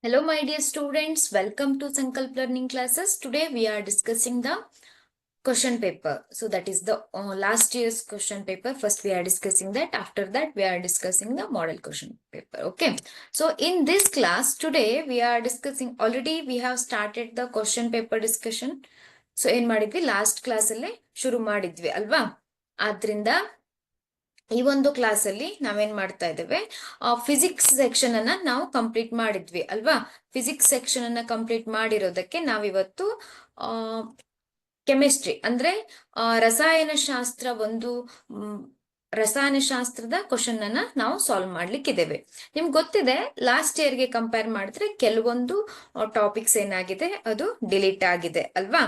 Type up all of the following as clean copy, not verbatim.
Hello, my dear students. Welcome to Sankalp Learning Classes. Today we are discussing the question paper. So that is the last year's question paper. First we are discussing that. After that we are discussing the model question paper. Okay. So in this class today we are discussing, already we have started the question paper discussion. So ಏನ್ ಮಾಡಿದ್ವಿ last class ಅಲ್ಲೇ ಶುರು ಮಾಡಿದ್ವಿ ಅಲ್ವಾ? ಆದ್ರಿಂದ ಈ ಒಂದು class ಅಲ್ಲಿ ನಾವೇನ್ ಮಾಡ್ತಾ ಇದ್ದೇವೆ, ಫಿಸಿಕ್ಸ್ ಸೆಕ್ಷನ್ ಅನ್ನ ನಾವು ಕಂಪ್ಲೀಟ್ ಮಾಡಿದ್ವಿ ಅಲ್ವಾ? ಫಿಸಿಕ್ಸ್ ಸೆಕ್ಷನ್ ಅನ್ನ ಕಂಪ್ಲೀಟ್ ಮಾಡಿರೋದಕ್ಕೆ ನಾವಿವತ್ತು ಕೆಮಿಸ್ಟ್ರಿ ಅಂದ್ರೆ ರಸಾಯನಶಾಸ್ತ್ರ ಒಂದು ರಸಾಯನಶಾಸ್ತ್ರದ ಕ್ವಶನ್ ಅನ್ನ ನಾವು ಸಾಲ್ವ್ ಮಾಡ್ಲಿಕ್ಕಿದ್ದೇವೆ. ನಿಮ್ಗೆ ಗೊತ್ತಿದೆ, ಲಾಸ್ಟ್ ಇಯರ್ಗೆ ಕಂಪೇರ್ ಮಾಡಿದ್ರೆ ಕೆಲವೊಂದು ಟಾಪಿಕ್ಸ್ ಏನಾಗಿದೆ, ಅದು ಡಿಲೀಟ್ ಆಗಿದೆ ಅಲ್ವಾ?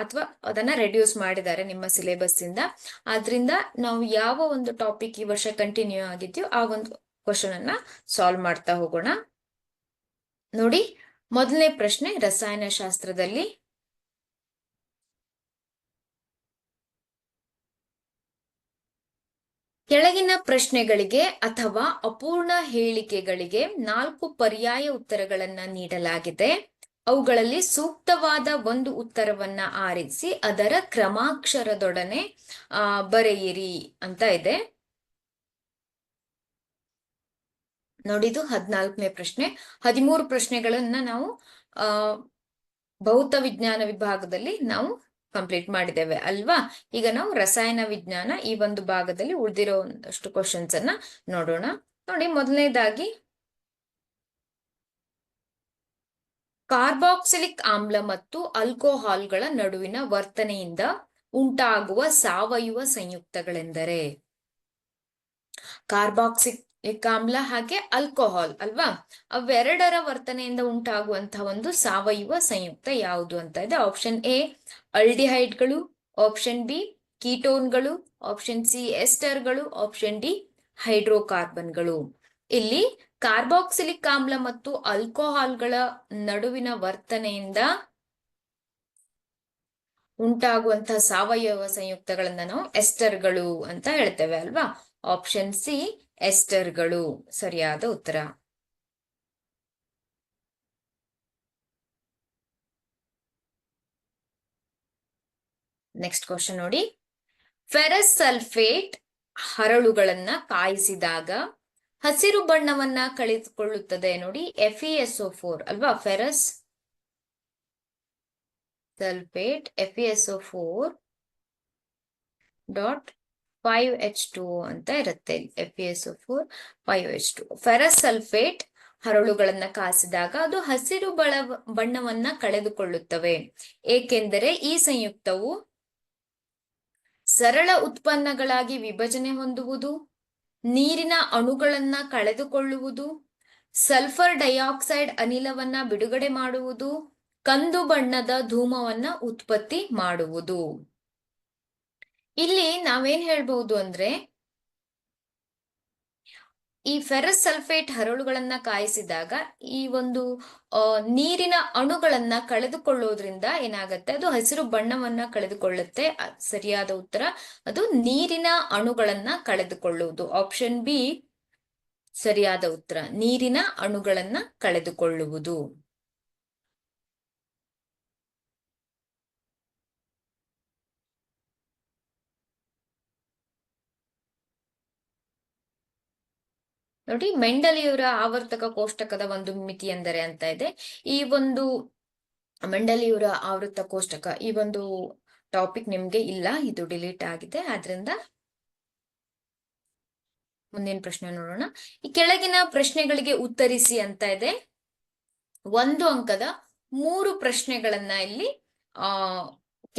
ಅಥವಾ ಅದನ್ನ ರೆಡ್ಯೂಸ್ ಮಾಡಿದ್ದಾರೆ ನಿಮ್ಮ ಸಿಲೆಬಸ್ ಇಂದ. ಆದ್ರಿಂದ ನಾವು ಯಾವ ಒಂದು ಟಾಪಿಕ್ ಈ ವರ್ಷ ಕಂಟಿನ್ಯೂ ಆಗಿದ್ಯೋ ಆ ಒಂದು ಕ್ವಶನ್ ಅನ್ನ ಸಾಲ್ವ್ ಮಾಡ್ತಾ ಹೋಗೋಣ. ನೋಡಿ, ಮೊದಲನೇ ಪ್ರಶ್ನೆ ರಸಾಯನಶಾಸ್ತ್ರದಲ್ಲಿ. ಕೆಳಗಿನ ಪ್ರಶ್ನೆಗಳಿಗೆ ಅಥವಾ ಅಪೂರ್ಣ ಹೇಳಿಕೆಗಳಿಗೆ 4 ಪರ್ಯಾಯ ಉತ್ತರಗಳನ್ನ ನೀಡಲಾಗಿದೆ. ಅವುಗಳಲ್ಲಿ ಸೂಕ್ತವಾದ ಒಂದು ಉತ್ತರವನ್ನ ಆರಿಸಿ ಅದರ ಕ್ರಮಾಕ್ಷರದೊಡನೆ ಬರೆಯಿರಿ ಅಂತ ಇದೆ. ನೋಡಿದು 14ನೇ ಪ್ರಶ್ನೆ. 13 ಪ್ರಶ್ನೆಗಳನ್ನ ನಾವು ಭೌತ ವಿಜ್ಞಾನ ವಿಭಾಗದಲ್ಲಿ ನಾವು ಕಂಪ್ಲೀಟ್ ಮಾಡಿದ್ದೇವೆ ಅಲ್ವಾ? ಈಗ ನಾವು ರಸಾಯನ ವಿಜ್ಞಾನ ಈ ಒಂದು ಭಾಗದಲ್ಲಿ ಉಳಿದಿರೋ ಒಂದಷ್ಟು ಕ್ವಶನ್ಸ್ ಅನ್ನ ನೋಡೋಣ. ನೋಡಿ, ಮೊದಲನೇದಾಗಿ ಕಾರ್ಬಾಕ್ಸಿಲಿಕ್ ಆಮ್ಲ ಮತ್ತು ಆಲ್ಕೋಹಾಲ್ಗಳ ನಡುವಿನ ವರ್ತನೆಯಿಂದ ಉಂಟಾಗುವ ಸಾವಯವ ಸಂಯುಕ್ತಗಳೆಂದರೆ? ಕಾರ್ಬಾಕ್ಸಿಲಿಕ್ ಆಮ್ಲ ಹಾಗೆ ಆಲ್ಕೋಹಾಲ್ ಅಲ್ವಾ? ಅವೆರಡರ ವರ್ತನೆಯಿಂದ ಉಂಟಾಗುವಂತಹ ಒಂದು ಸಾವಯವ ಸಂಯುಕ್ತ ಯಾವುದು ಅಂತ ಇದೆ. ಆಪ್ಷನ್ ಎ ಅಲ್ಡಿಹೈಡ್ಗಳು, ಆಪ್ಷನ್ ಬಿ ಕೀಟೋನ್ಗಳು, ಆಪ್ಷನ್ ಸಿ ಎಸ್ಟರ್ಗಳು, ಆಪ್ಷನ್ ಡಿ ಹೈಡ್ರೋಕಾರ್ಬನ್ಗಳು. ಇಲ್ಲಿ ಕಾರ್ಬಾಕ್ಸಿಲಿಕ್ ಆಮ್ಲ ಮತ್ತು ಆಲ್ಕೋಹಾಲ್ಗಳ ನಡುವಿನ ವರ್ತನೆಯಿಂದ ಉಂಟಾಗುವಂತಹ ಸಾವಯವ ಸಂಯುಕ್ತಗಳನ್ನ ನಾವು ಎಸ್ಟರ್ಗಳು ಅಂತ ಹೇಳ್ತೇವೆ ಅಲ್ವಾ? ಆಪ್ಷನ್ ಸಿ ಎಸ್ಟರ್ಗಳು ಸರಿಯಾದ ಉತ್ತರ. ನೆಕ್ಸ್ಟ್ ಕ್ವಶನ್ ನೋಡಿ, ಫೆರಸ್ ಸಲ್ಫೇಟ್ ಹರಳುಗಳನ್ನ ಕಾಯಿಸಿದಾಗ ಹಸಿರು ಬಣ್ಣವನ್ನ ಕಳೆದುಕೊಳ್ಳುತ್ತದೆ. ನೋಡಿ, FeSO4 ಅಲ್ವಾ? Ferrous sulphate FeSO4 dot 5H2 ಅಂತ ಇರುತ್ತೆ. FeSO4 5H2. ಫೆರಸ್ ಸಲ್ಫೇಟ್ ಹರಳುಗಳನ್ನ ಕಾಯಿಸಿದಾಗ ಅದು ಹಸಿರು ಬಣ್ಣವನ್ನ ಕಳೆದುಕೊಳ್ಳುತ್ತವೆ, ಏಕೆಂದರೆ ಈ ಸಂಯುಕ್ತವು ಸರಳ ಉತ್ಪನ್ನಗಳಾಗಿ ವಿಭಜನೆ ಹೊಂದುವುದು, ನೀರಿನ ಅಣುಗಳನ್ನ ಕಳೆದುಕೊಳ್ಳುವುದು, ಸಲ್ಫರ್ ಡೈಆಕ್ಸೈಡ್ ಅನಿಲವನ್ನ ಬಿಡುಗಡೆ ಮಾಡುವುದು, ಕಂದು ಬಣ್ಣದ ಧೂಮವನ್ನ ಉತ್ಪತ್ತಿ ಮಾಡುವುದು. ಇಲ್ಲಿ ನಾವೇನ್ ಹೇಳ್ಬಹುದು ಅಂದ್ರೆ, ಈ ಫೆರಸ್ ಸಲ್ಫೇಟ್ ಹರಳುಗಳನ್ನ ಕಾಯಿಸಿದಾಗ ಈ ಒಂದು ನೀರಿನ ಅಣುಗಳನ್ನ ಕಳೆದುಕೊಳ್ಳೋದ್ರಿಂದ ಏನಾಗತ್ತೆ, ಅದು ಹಸಿರು ಬಣ್ಣವನ್ನ ಕಳೆದುಕೊಳ್ಳುತ್ತೆ. ಸರಿಯಾದ ಉತ್ತರ ಅದು ನೀರಿನ ಅಣುಗಳನ್ನ ಕಳೆದುಕೊಳ್ಳುವುದು. ಆಪ್ಷನ್ ಬಿ ಸರಿಯಾದ ಉತ್ತರ, ನೀರಿನ ಅಣುಗಳನ್ನ ಕಳೆದುಕೊಳ್ಳುವುದು. ನೋಡಿ, ಮೆಂಡಲಿಯವರ ಆವರ್ತಕ ಕೋಷ್ಟಕದ ಒಂದು ಮಿತಿ ಎಂದರೆ ಅಂತ ಇದೆ. ಈ ಒಂದು ಮೆಂಡಲಿಯವರ ಆವೃತ್ತ ಕೋಷ್ಟಕ ಈ ಒಂದು ಟಾಪಿಕ್ ನಿಮ್ಗೆ ಇಲ್ಲ, ಇದು ಡಿಲೀಟ್ ಆಗಿದೆ. ಆದ್ರಿಂದ ಮುಂದಿನ ಪ್ರಶ್ನೆ ನೋಡೋಣ. ಈ ಕೆಳಗಿನ ಪ್ರಶ್ನೆಗಳಿಗೆ ಉತ್ತರಿಸಿ ಅಂತ ಇದೆ. 1 ಅಂಕದ 3 ಪ್ರಶ್ನೆಗಳನ್ನ ಇಲ್ಲಿ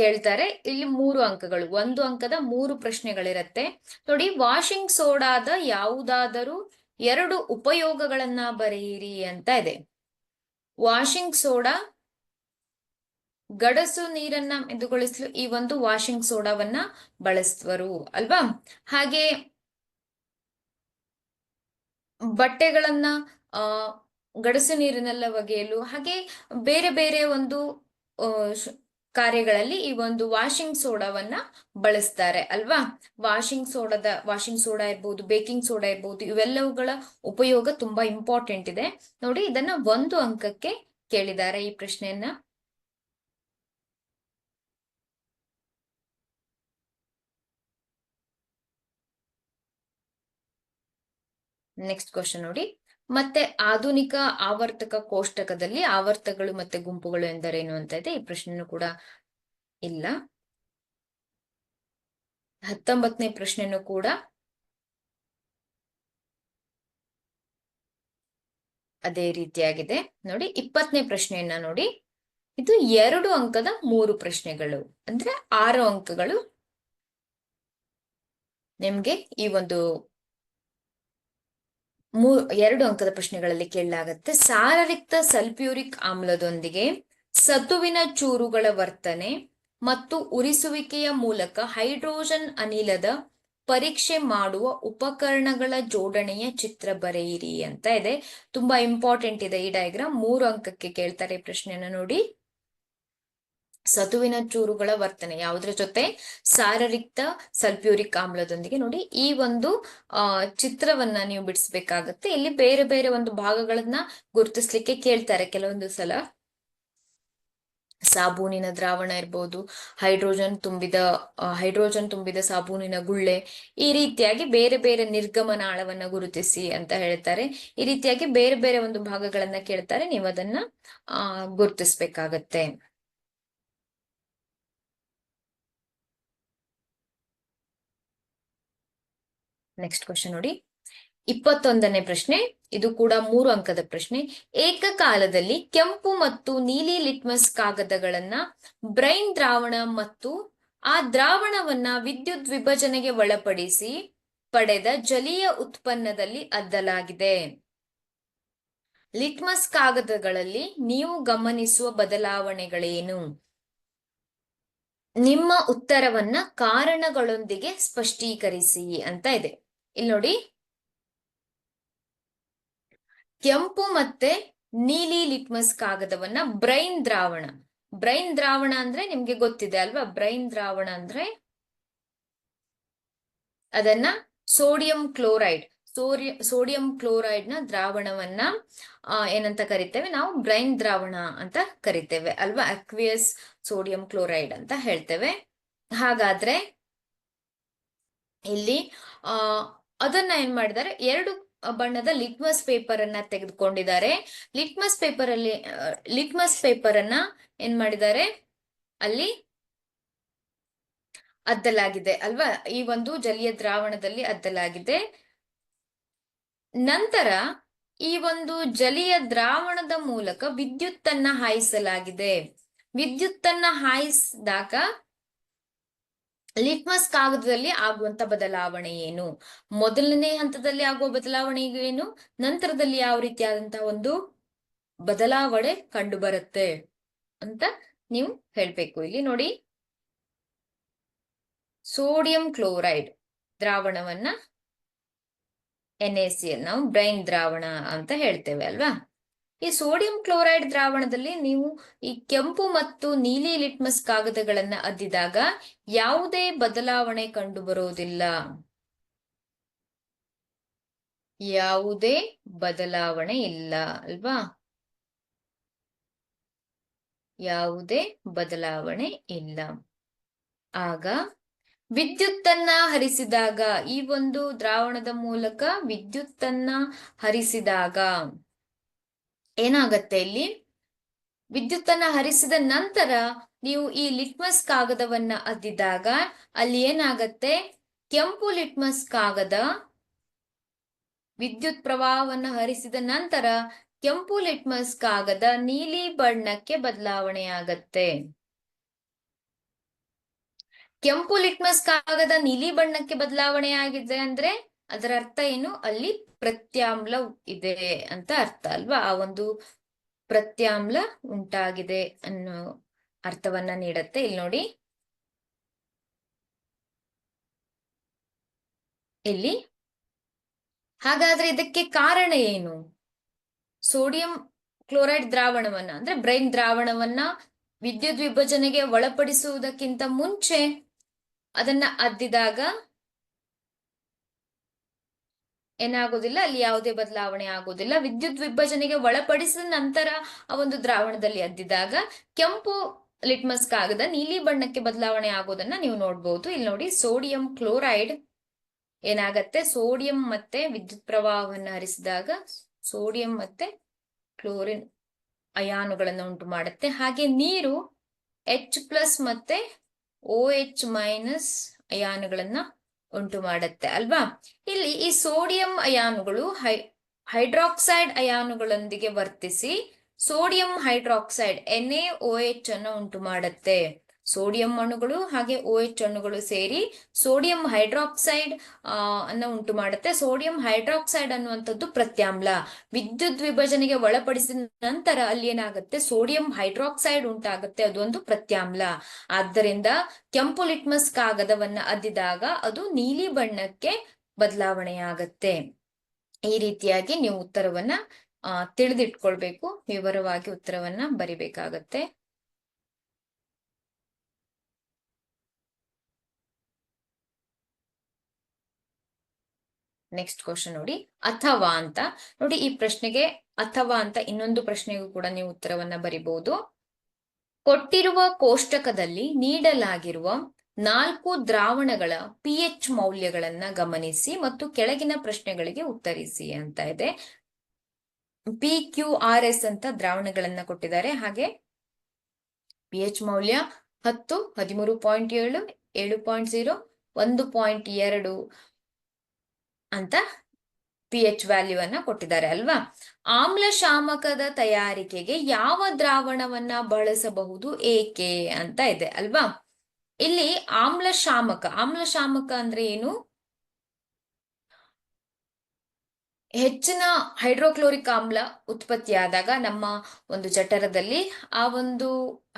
ಕೇಳ್ತಾರೆ. ಇಲ್ಲಿ 3 ಅಂಕಗಳು, 1 ಅಂಕದ 3 ಪ್ರಶ್ನೆಗಳಿರತ್ತೆ. ನೋಡಿ, ವಾಷಿಂಗ್ ಸೋಡಾದ ಯಾವುದಾದರೂ 2 ಉಪಯೋಗಗಳನ್ನ ಬರೆಯಿರಿ ಅಂತ ಇದೆ. ವಾಷಿಂಗ್ ಸೋಡಾ ಗಡಸು ನೀರನ್ನ ಮೆದುಗೊಳಿಸಲು ಈ ಒಂದು ವಾಷಿಂಗ್ ಸೋಡಾವನ್ನ ಬಳಸುವರು ಅಲ್ವಾ? ಹಾಗೆ ಬಟ್ಟೆಗಳನ್ನ ಗಡಸು ನೀರಿನೆಲ್ಲ ಒಗೆಯಲು, ಹಾಗೆ ಬೇರೆ ಬೇರೆ ಒಂದು ಕಾರ್ಯಗಳಲ್ಲಿ ಈ ಒಂದು ವಾಷಿಂಗ್ ಸೋಡಾವನ್ನ ಬಳಸ್ತಾರೆ ಅಲ್ವಾ. ವಾಷಿಂಗ್ ಸೋಡಾ ಇರ್ಬೋದು, ಬೇಕಿಂಗ್ ಸೋಡಾ ಇರ್ಬೋದು, ಇವೆಲ್ಲವುಗಳ ಉಪಯೋಗ ತುಂಬಾ ಇಂಪಾರ್ಟೆಂಟ್ ಇದೆ ನೋಡಿ. ಇದನ್ನ 1 ಅಂಕಕ್ಕೆ ಕೇಳಿದ್ದಾರೆ ಈ ಪ್ರಶ್ನೆಯನ್ನ. ನೆಕ್ಸ್ಟ್ ಕ್ವಶನ್ ನೋಡಿ. ಮತ್ತೆ ಆಧುನಿಕ ಆವರ್ತಕ ಕೋಷ್ಟಕದಲ್ಲಿ ಆವರ್ತಗಳು ಮತ್ತೆ ಗುಂಪುಗಳು ಎಂದರೇನು ಅಂತ ಇದೆ. ಈ ಪ್ರಶ್ನೆನೂ ಕೂಡ ಇಲ್ಲ. 19ನೇ ಪ್ರಶ್ನೆನೂ ಕೂಡ ಅದೇ ರೀತಿಯಾಗಿದೆ ನೋಡಿ. 20ನೇ ಪ್ರಶ್ನೆಯನ್ನ ನೋಡಿ. ಇದು 2 ಅಂಕದ 3 ಪ್ರಶ್ನೆಗಳು, ಅಂದ್ರೆ 6 ಅಂಕಗಳು ನಿಮ್ಗೆ ಈ ಒಂದು 2 ಅಂಕದ ಪ್ರಶ್ನೆಗಳಲ್ಲಿ ಕೇಳಲಾಗತ್ತೆ. ಸಾರರಿಕ್ತ ಸಲ್ಫ್ಯೂರಿಕ್ ಆಮ್ಲದೊಂದಿಗೆ ಸತುವಿನ ಚೂರುಗಳ ವರ್ತನೆ ಮತ್ತು ಉರಿಸುವಿಕೆಯ ಮೂಲಕ ಹೈಡ್ರೋಜನ್ ಅನಿಲದ ಪರೀಕ್ಷೆ ಮಾಡುವ ಉಪಕರಣಗಳ ಜೋಡಣೆಯ ಚಿತ್ರ ಬರೆಯಿರಿ ಅಂತ ಇದೆ. ತುಂಬಾ ಇಂಪಾರ್ಟೆಂಟ್ ಇದೆ ಈ ಡಯಾಗ್ರಾಮ್. 3 ಅಂಕಕ್ಕೆ ಕೇಳ್ತಾರೆ ಈ ಪ್ರಶ್ನೆಯನ್ನ ನೋಡಿ. ಸತುವಿನ ಚೂರುಗಳ ವರ್ತನೆ ಯಾವುದ್ರ ಜೊತೆ? ಸಾರರಿಕ್ತ ಸಲ್ಫ್ಯೂರಿಕ್ ಆಮ್ಲದೊಂದಿಗೆ. ನೋಡಿ, ಈ ಒಂದು ಚಿತ್ರವನ್ನ ನೀವು ಬಿಡಿಸ್ಬೇಕಾಗತ್ತೆ. ಇಲ್ಲಿ ಬೇರೆ ಬೇರೆ ಒಂದು ಭಾಗಗಳನ್ನ ಗುರುತಿಸ್ಲಿಕ್ಕೆ ಕೇಳ್ತಾರೆ ಕೆಲವೊಂದು ಸಲ. ಸಾಬೂನಿನ ದ್ರಾವಣ ಇರ್ಬೋದು, ಹೈಡ್ರೋಜನ್ ತುಂಬಿದ ಸಾಬೂನಿನ ಗುಳ್ಳೆ, ಈ ರೀತಿಯಾಗಿ ಬೇರೆ ಬೇರೆ ನಿರ್ಗಮನಾಳವನ್ನ ಗುರುತಿಸಿ ಅಂತ ಹೇಳ್ತಾರೆ. ಈ ರೀತಿಯಾಗಿ ಬೇರೆ ಬೇರೆ ಒಂದು ಭಾಗಗಳನ್ನ ಕೇಳ್ತಾರೆ, ನೀವು ಅದನ್ನ ಗುರುತಿಸ್ಬೇಕಾಗತ್ತೆ. ನೆಕ್ಸ್ಟ್ ಕ್ವಶನ್ ನೋಡಿ. 21ನೇ ಪ್ರಶ್ನೆ, ಇದು ಕೂಡ 3 ಅಂಕದ ಪ್ರಶ್ನೆ. ಏಕಕಾಲದಲ್ಲಿ ಕೆಂಪು ಮತ್ತು ನೀಲಿ ಲಿಟ್ಮಸ್ ಕಾಗದಗಳನ್ನ ಬ್ರೈನ್ ದ್ರಾವಣ ಮತ್ತು ಆ ದ್ರಾವಣವನ್ನ ವಿದ್ಯುತ್ ವಿಭಜನೆಗೆ ಒಳಪಡಿಸಿ ಪಡೆದ ಜಲೀಯ ಉತ್ಪನ್ನದಲ್ಲಿ ಅದ್ದಲಾಗಿದೆ. ಲಿಟ್ಮಸ್ ಕಾಗದಗಳಲ್ಲಿ ನೀವು ಗಮನಿಸುವ ಬದಲಾವಣೆಗಳೇನು? ನಿಮ್ಮ ಉತ್ತರವನ್ನ ಕಾರಣಗಳೊಂದಿಗೆ ಸ್ಪಷ್ಟೀಕರಿಸಿ ಅಂತ ಇದೆ. ಇಲ್ಲಿ ನೋಡಿ, ಕೆಂಪು ಮತ್ತೆ ನೀಲಿ ಲಿಟ್ಮಸ್ ಕಾಗದವನ್ನ ಬ್ರೈನ್ ದ್ರಾವಣ ಅಂದ್ರೆ ನಿಮ್ಗೆ ಗೊತ್ತಿದೆ ಅಲ್ವಾ. ಬ್ರೈನ್ ದ್ರಾವಣ ಅಂದ್ರೆ ಅದನ್ನ ಸೋಡಿಯಂ ಕ್ಲೋರೈಡ್ ನ ದ್ರಾವಣವನ್ನ ಏನಂತ ಕರಿತೇವೆ ನಾವು? ಬ್ರೈನ್ ದ್ರಾವಣ ಅಂತ ಕರಿತೇವೆ ಅಲ್ವಾ. ಅಕ್ವಿಯಸ್ ಸೋಡಿಯಂ ಕ್ಲೋರೈಡ್ ಅಂತ ಹೇಳ್ತೇವೆ. ಹಾಗಾದ್ರೆ ಇಲ್ಲಿ ಅದನ್ನ ಏನ್ ಮಾಡಿದ್ದಾರೆ, 2 ಬಣ್ಣದ ಲಿಟ್ಮಸ್ ಪೇಪರ್ ಅನ್ನ ತೆಗೆದುಕೊಂಡಿದ್ದಾರೆ. ಲಿಟ್ಮಸ್ ಪೇಪರ್ ಅನ್ನ ಏನ್ ಮಾಡಿದ್ದಾರೆ, ಅಲ್ಲಿ ಅದ್ದಲಾಗಿದೆ ಅಲ್ವಾ. ಈ ಒಂದು ಜಲೀಯ ದ್ರಾವಣದಲ್ಲಿ ಅದ್ದಲಾಗಿದೆ. ನಂತರ ಈ ಒಂದು ಜಲೀಯ ದ್ರಾವಣದ ಮೂಲಕ ವಿದ್ಯುತ್ತನ್ನ ಹಾಯಿಸಲಾಗಿದೆ. ವಿದ್ಯುತ್ತನ್ನ ಹಾಯಿಸಿದಾಗ ಲಿಟ್ಮಸ್ ಕಾಗದದಲ್ಲಿ ಆಗುವಂತ ಬದಲಾವಣೆ ಏನು? ಮೊದಲನೇ ಹಂತದಲ್ಲಿ ಆಗುವ ಬದಲಾವಣೆ ಏನು? ನಂತರದಲ್ಲಿ ಯಾವ ರೀತಿಯಾದಂತಹ ಒಂದು ಬದಲಾವಣೆ ಕಂಡು ಬರುತ್ತೆ ಅಂತ ನೀವು ಹೇಳ್ಬೇಕು. ಇಲ್ಲಿ ನೋಡಿ, ಸೋಡಿಯಂ ಕ್ಲೋರೈಡ್ ದ್ರಾವಣವನ್ನ NaCl ನಾವು ಬ್ರೈನ್ ದ್ರಾವಣ ಅಂತ ಹೇಳ್ತೇವೆ ಅಲ್ವಾ. ಈ ಸೋಡಿಯಂ ಕ್ಲೋರೈಡ್ ದ್ರಾವಣದಲ್ಲಿ ನೀವು ಈ ಕೆಂಪು ಮತ್ತು ನೀಲಿ ಲಿಟ್ಮಸ್ ಕಾಗದಗಳನ್ನ ಅದ್ದಿದಾಗ ಯಾವುದೇ ಬದಲಾವಣೆ ಕಂಡು ಬರೋದಿಲ್ಲ. ಯಾವುದೇ ಬದಲಾವಣೆ ಇಲ್ಲ ಅಲ್ವಾ. ಯಾವುದೇ ಬದಲಾವಣೆ ಇಲ್ಲ. ಆಗ ವಿದ್ಯುತ್ತನ್ನ ಹರಿಸಿದಾಗ, ಈ ಒಂದು ದ್ರಾವಣದ ಮೂಲಕ ವಿದ್ಯುತ್ತನ್ನ ಹರಿಸಿದಾಗ ಏನಾಗತ್ತೆ, ಇಲ್ಲಿ ವಿದ್ಯುತ್ತನ್ನ ಹರಿಸಿದ ನಂತರ ನೀವು ಈ ಲಿಟ್ಮಸ್ ಕಾಗದವನ್ನ ಅದ್ದಿದಾಗ ಅಲ್ಲಿ ಏನಾಗತ್ತೆ, ಕೆಂಪು ಲಿಟ್ಮಸ್ ಕಾಗದ ವಿದ್ಯುತ್ ಪ್ರವಾಹವನ್ನ ಹರಿಸಿದ ನಂತರ ಕೆಂಪು ಲಿಟ್ಮಸ್ ಕಾಗದ ನೀಲಿ ಬಣ್ಣಕ್ಕೆ ಬದಲಾವಣೆಯಾಗತ್ತೆ. ಕೆಂಪು ಲಿಟ್ಮಸ್ ಕಾಗದ ನೀಲಿ ಬಣ್ಣಕ್ಕೆ ಬದಲಾವಣೆ ಆಗಿದೆ ಅಂದ್ರೆ ಅದರ ಅರ್ಥ ಏನು? ಅಲ್ಲಿ ಪ್ರತ್ಯಾಮ್ಲ ಇದೆ ಅಂತ ಅರ್ಥ ಅಲ್ವಾ. ಆ ಒಂದು ಪ್ರತ್ಯಾಮ್ಲ ಉಂಟಾಗಿದೆ ಅನ್ನೋ ಅರ್ಥವನ್ನ ನೀಡತ್ತೆ. ಇಲ್ಲಿ ನೋಡಿ, ಇಲ್ಲಿ ಹಾಗಾದ್ರೆ ಇದಕ್ಕೆ ಕಾರಣ ಏನು? ಸೋಡಿಯಂ ಕ್ಲೋರೈಡ್ ದ್ರಾವಣವನ್ನ ಅಂದ್ರೆ ಬ್ರೈನ್ ದ್ರಾವಣವನ್ನ ವಿದ್ಯುತ್ ವಿಭಜನೆಗೆ ಒಳಪಡಿಸುವುದಕ್ಕಿಂತ ಮುಂಚೆ ಅದನ್ನ ಅದ್ದಿದಾಗ ಏನಾಗೋದಿಲ್ಲ, ಅಲ್ಲಿ ಯಾವುದೇ ಬದಲಾವಣೆ ಆಗೋದಿಲ್ಲ. ವಿದ್ಯುತ್ ವಿಭಜನೆಗೆ ಒಳಪಡಿಸಿದ ನಂತರ ಆ ಒಂದು ದ್ರಾವಣದಲ್ಲಿ ಅದ್ದಿದಾಗ ಕೆಂಪು ಲಿಟ್ಮಸ್ ಕಾಗದ ನೀಲಿ ಬಣ್ಣಕ್ಕೆ ಬದಲಾವಣೆ ಆಗೋದನ್ನ ನೀವು ನೋಡ್ಬೋದು. ಇಲ್ಲಿ ನೋಡಿ, ಸೋಡಿಯಂ ಕ್ಲೋರೈಡ್ ಏನಾಗತ್ತೆ, ಸೋಡಿಯಂ ಮತ್ತೆ ವಿದ್ಯುತ್ ಪ್ರವಾಹವನ್ನು ಹರಿಸಿದಾಗ ಸೋಡಿಯಂ ಮತ್ತೆ ಕ್ಲೋರಿನ್ ಅಯಾನುಗಳನ್ನು ಉಂಟು ಮಾಡುತ್ತೆ. ಹಾಗೆ ನೀರು H+ ಮತ್ತೆ OH- ಅಯಾನುಗಳನ್ನ ಉಂಟು ಮಾಡುತ್ತೆ ಅಲ್ವಾ. ಇಲ್ಲಿ ಈ ಸೋಡಿಯಂ ಅಯಾನುಗಳು ಹೈಡ್ರಾಕ್ಸೈಡ್ ಅಯಾನುಗಳೊಂದಿಗೆ ವರ್ತಿಸಿ ಸೋಡಿಯಂ ಹೈಡ್ರಾಕ್ಸೈಡ್ NaOH ಅನ್ನು ಉಂಟು ಮಾಡುತ್ತೆ. ಸೋಡಿಯಂ ಅಣುಗಳು ಹಾಗೆ OH ಅಣುಗಳು ಸೇರಿ ಸೋಡಿಯಂ ಹೈಡ್ರಾಕ್ಸೈಡ್ ಅನ್ನು ಉಂಟು ಮಾಡುತ್ತೆ. ಸೋಡಿಯಂ ಹೈಡ್ರಾಕ್ಸೈಡ್ ಅನ್ನುವಂಥದ್ದು ಪ್ರತ್ಯಾಮ್ಲ. ವಿದ್ಯುತ್ ವಿಭಜನೆಗೆ ಒಳಪಡಿಸಿದ ನಂತರ ಅಲ್ಲಿ ಏನಾಗುತ್ತೆ, ಸೋಡಿಯಂ ಹೈಡ್ರಾಕ್ಸೈಡ್ ಉಂಟಾಗುತ್ತೆ, ಅದೊಂದು ಪ್ರತ್ಯಾಮ್ಲ. ಆದ್ದರಿಂದ ಕೆಂಪು ಲಿಟ್ಮಸ್ ಕಾಗದವನ್ನ ಅದ್ದಿದಾಗ ಅದು ನೀಲಿ ಬಣ್ಣಕ್ಕೆ ಬದಲಾವಣೆಯಾಗತ್ತೆ. ಈ ರೀತಿಯಾಗಿ ನೀವು ಉತ್ತರವನ್ನ ತಿಳಿದಿಟ್ಕೊಳ್ಬೇಕು, ವಿವರವಾಗಿ ಉತ್ತರವನ್ನ ಬರಿಬೇಕಾಗತ್ತೆ. ನೆಕ್ಸ್ಟ್ ಕ್ವಶನ್ ನೋಡಿ, ಅಥವಾ ಅಂತ ನೋಡಿ. ಈ ಪ್ರಶ್ನೆಗೆ ಅಥವಾ ಅಂತ ಇನ್ನೊಂದು ಪ್ರಶ್ನೆಗೂ ಕೂಡ ನೀವು ಉತ್ತರವನ್ನ ಬರಿಬಹುದು. ಕೊಟ್ಟಿರುವ ಕೋಷ್ಟಕದಲ್ಲಿ ನೀಡಲಾಗಿರುವ 4 ದ್ರಾವಣಗಳ pH ಮೌಲ್ಯಗಳನ್ನ ಗಮನಿಸಿ ಮತ್ತು ಕೆಳಗಿನ ಪ್ರಶ್ನೆಗಳಿಗೆ ಉತ್ತರಿಸಿ ಅಂತ ಇದೆ. PQRS ಅಂತ ದ್ರಾವಣಗಳನ್ನ ಕೊಟ್ಟಿದ್ದಾರೆ. ಹಾಗೆ pH ಮೌಲ್ಯ 10, 13.7, 7.0, 1.2 ಅಂತ pH ವ್ಯಾಲ್ಯೂ ಅನ್ನ ಕೊಟ್ಟಿದ್ದಾರೆ ಅಲ್ವಾ. ಆಮ್ಲ ಶಾಮಕದ ತಯಾರಿಕೆಗೆ ಯಾವ ದ್ರಾವಣವನ್ನ ಬಳಸಬಹುದು, ಏಕೆ ಅಂತ ಇದೆ ಅಲ್ವಾ. ಇಲ್ಲಿ ಆಮ್ಲ ಶಾಮಕ ಅಂದ್ರೆ ಏನು, ಹೆಚ್ಚಿನ ಹೈಡ್ರೋಕ್ಲೋರಿಕ್ ಆಮ್ಲ ಉತ್ಪತ್ತಿಯಾದಾಗ ನಮ್ಮ ಒಂದು ಜಠರದಲ್ಲಿ ಆ ಒಂದು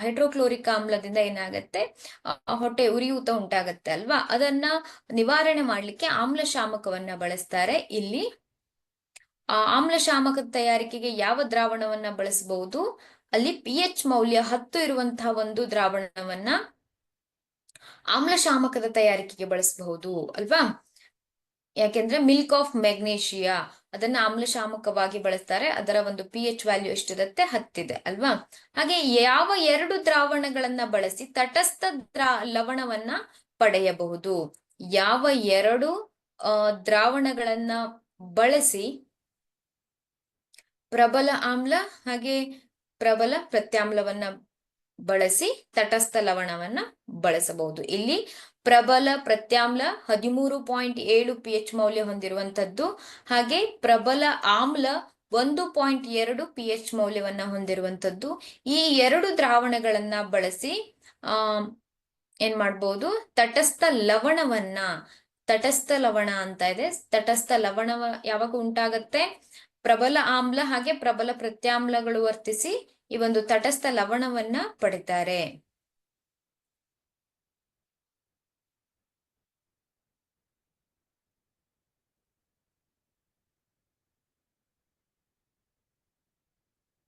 ಹೈಡ್ರೋಕ್ಲೋರಿಕ್ ಆಮ್ಲದಿಂದ ಏನಾಗತ್ತೆ, ಹೊಟ್ಟೆ ಉರಿಯೂತ ಉಂಟಾಗತ್ತೆ ಅಲ್ವಾ. ಅದನ್ನ ನಿವಾರಣೆ ಮಾಡ್ಲಿಕ್ಕೆ ಆಮ್ಲ ಶಾಮಕವನ್ನ ಬಳಸ್ತಾರೆ. ಇಲ್ಲಿ ಆಮ್ಲ ಶಾಮಕದ ತಯಾರಿಕೆಗೆ ಯಾವ ದ್ರಾವಣವನ್ನ ಬಳಸಬಹುದು, ಅಲ್ಲಿ pH ಮೌಲ್ಯ 10 ಇರುವಂತಹ ಒಂದು ದ್ರಾವಣವನ್ನ ಆಮ್ಲ ಶಾಮಕದ ತಯಾರಿಕೆಗೆ ಬಳಸಬಹುದು ಅಲ್ವಾ. ಯಾಕೆಂದ್ರೆ ಮಿಲ್ಕ್ ಆಫ್ ಮೆಗ್ನೀಷಿಯಾ ಅದನ್ನ ಆಮ್ಲ ಶಾಮಕವಾಗಿ ಬಳಸ್ತಾರೆ. ಅದರ ಒಂದು pH ವ್ಯಾಲ್ಯೂ ಎಷ್ಟಿರುತ್ತೆ, 10 ಇದೆ ಅಲ್ವಾ. ಹಾಗೆ ಯಾವ 2 ದ್ರಾವಣಗಳನ್ನ ಬಳಸಿ ತಟಸ್ಥ ಲವಣವನ್ನ ಪಡೆಯಬಹುದು, ಯಾವ 2 ದ್ರಾವಣಗಳನ್ನ ಬಳಸಿ ಪ್ರಬಲ ಆಮ್ಲ ಹಾಗೆ ಪ್ರಬಲ ಪ್ರತ್ಯಾಮ್ಲವನ್ನ ಬಳಸಿ ತಟಸ್ಥ ಲವಣವನ್ನ ಬಳಸಬಹುದು. ಇಲ್ಲಿ ಪ್ರಬಲ ಪ್ರತ್ಯಾಮ್ಲ 13.7 pH ಮೌಲ್ಯ ಹೊಂದಿರುವಂತದ್ದು, ಹಾಗೆ ಪ್ರಬಲ ಆಮ್ಲ 1.2 pH ಮೌಲ್ಯವನ್ನ ಹೊಂದಿರುವಂತದ್ದು. ಈ 2 ದ್ರಾವಣಗಳನ್ನ ಬಳಸಿ ಏನ್ ಮಾಡ್ಬೋದು, ತಟಸ್ಥ ಲವಣ ಅಂತ ಇದೆ. ತಟಸ್ಥ ಲವಣ ಯಾವಾಗ ಉಂಟಾಗತ್ತೆ, ಪ್ರಬಲ ಆಮ್ಲ ಹಾಗೆ ಪ್ರಬಲ ಪ್ರತ್ಯಾಮ್ಲಗಳು ವರ್ತಿಸಿ ಈ ಒಂದು ತಟಸ್ಥ ಲವಣವನ್ನ ಪಡಿತಾರೆ.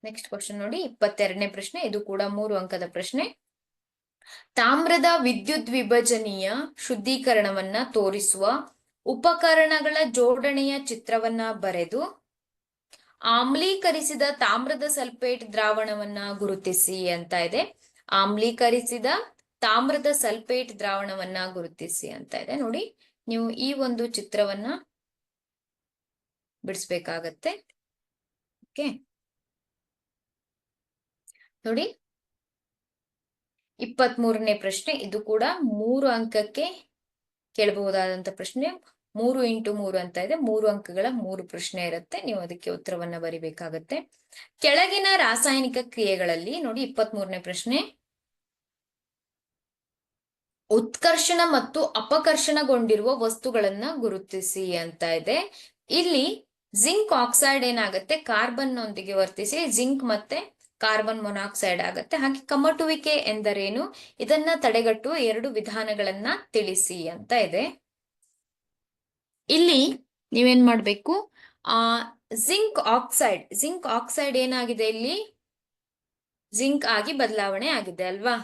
ನೆಕ್ಸ್ಟ್ ಕ್ವಶನ್ ನೋಡಿ, 22ನೇ ಪ್ರಶ್ನೆ. ಇದು ಕೂಡ 3 ಅಂಕದ ಪ್ರಶ್ನೆ. ತಾಮ್ರದ ವಿದ್ಯುತ್ ವಿಭಜನೀಯ ಶುದ್ಧೀಕರಣವನ್ನ ತೋರಿಸುವ ಉಪಕರಣಗಳ ಜೋಡಣೆಯ ಚಿತ್ರವನ್ನ ಬರೆದು ಆಮ್ಲೀಕರಿಸಿದ ತಾಮ್ರದ ಸಲ್ಫೇಟ್ ದ್ರಾವಣವನ್ನ ಗುರುತಿಸಿ ಅಂತ ಇದೆ. ಆಮ್ಲೀಕರಿಸಿದ ತಾಮ್ರದ ಸಲ್ಫೇಟ್ ದ್ರಾವಣವನ್ನ ಗುರುತಿಸಿ ಅಂತ ಇದೆ. ನೋಡಿ, ನೀವು ಈ ಒಂದು ಚಿತ್ರವನ್ನ ಬಿಡಿಸ್ಬೇಕಾಗತ್ತೆ. ಓಕೆ ನೋಡಿ, 23ನೇ ಪ್ರಶ್ನೆ. ಇದು ಕೂಡ 3 ಅಂಕಕ್ಕೆ ಕೇಳಬಹುದಾದಂತ ಪ್ರಶ್ನೆ. 3x3 ಅಂತ ಇದೆ. 3 ಅಂಕಗಳ 3 ಪ್ರಶ್ನೆ ಇರುತ್ತೆ. ನೀವು ಅದಕ್ಕೆ ಉತ್ತರವನ್ನ ಬರಿಬೇಕಾಗತ್ತೆ. ಕೆಳಗಿನ ರಾಸಾಯನಿಕ ಕ್ರಿಯೆಗಳಲ್ಲಿ ನೋಡಿ, 23ನೇ ಪ್ರಶ್ನೆ, ಉತ್ಕರ್ಷಣ ಮತ್ತು ಅಪಕರ್ಷಣಗೊಂಡಿರುವ ವಸ್ತುಗಳನ್ನ ಗುರುತಿಸಿ ಅಂತ ಇದೆ. ಇಲ್ಲಿ ಜಿಂಕ್ ಆಕ್ಸೈಡ್ ಏನಾಗುತ್ತೆ, ಕಾರ್ಬನ್ ನೊಂದಿಗೆ ವರ್ತಿಸಿ ಜಿಂಕ್ ಮತ್ತೆ ಕಾರ್ಬನ್ ಮೊನಾಕ್ಸೈಡ್ ಆಗತ್ತೆ. ಹಾಗೆ ಕಮಟುವಿಕೆ ಎಂದರೇನು, ಇದನ್ನ ತಡೆಗಟ್ಟುವ 2 ವಿಧಾನಗಳನ್ನ ತಿಳಿಸಿ ಅಂತ ಇದೆ. ಇಲ್ಲಿ ನೀವೇನ್ ಮಾಡ್ಬೇಕು, ಜಿಂಕ್ ಆಕ್ಸೈಡ್ ಏನಾಗಿದೆ, ಇಲ್ಲಿ ಜಿಂಕ್ ಆಗಿ ಬದಲಾವಣೆ ಆಗಿದೆ ಅಲ್ವಾ?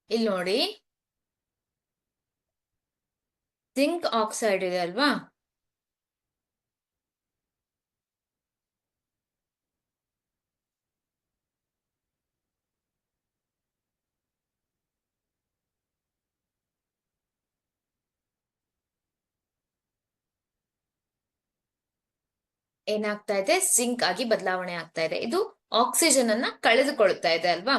ಇಲ್ಲಿ ನೋಡಿ, ಜಿಂಕ್ ಆಕ್ಸೈಡ್ ಇದೆ ಅಲ್ವಾ? ಏನಾಗ್ತಾ ಇದೆ? ಜಿಂಕ್ ಆಗಿ ಬದಲಾವಣೆ ಆಗ್ತಾ ಇದೆ. ಇದು ಆಕ್ಸಿಜನ್ ಅನ್ನ ಕಳೆದುಕೊಳ್ತಾ ಇದೆ ಅಲ್ವಾ?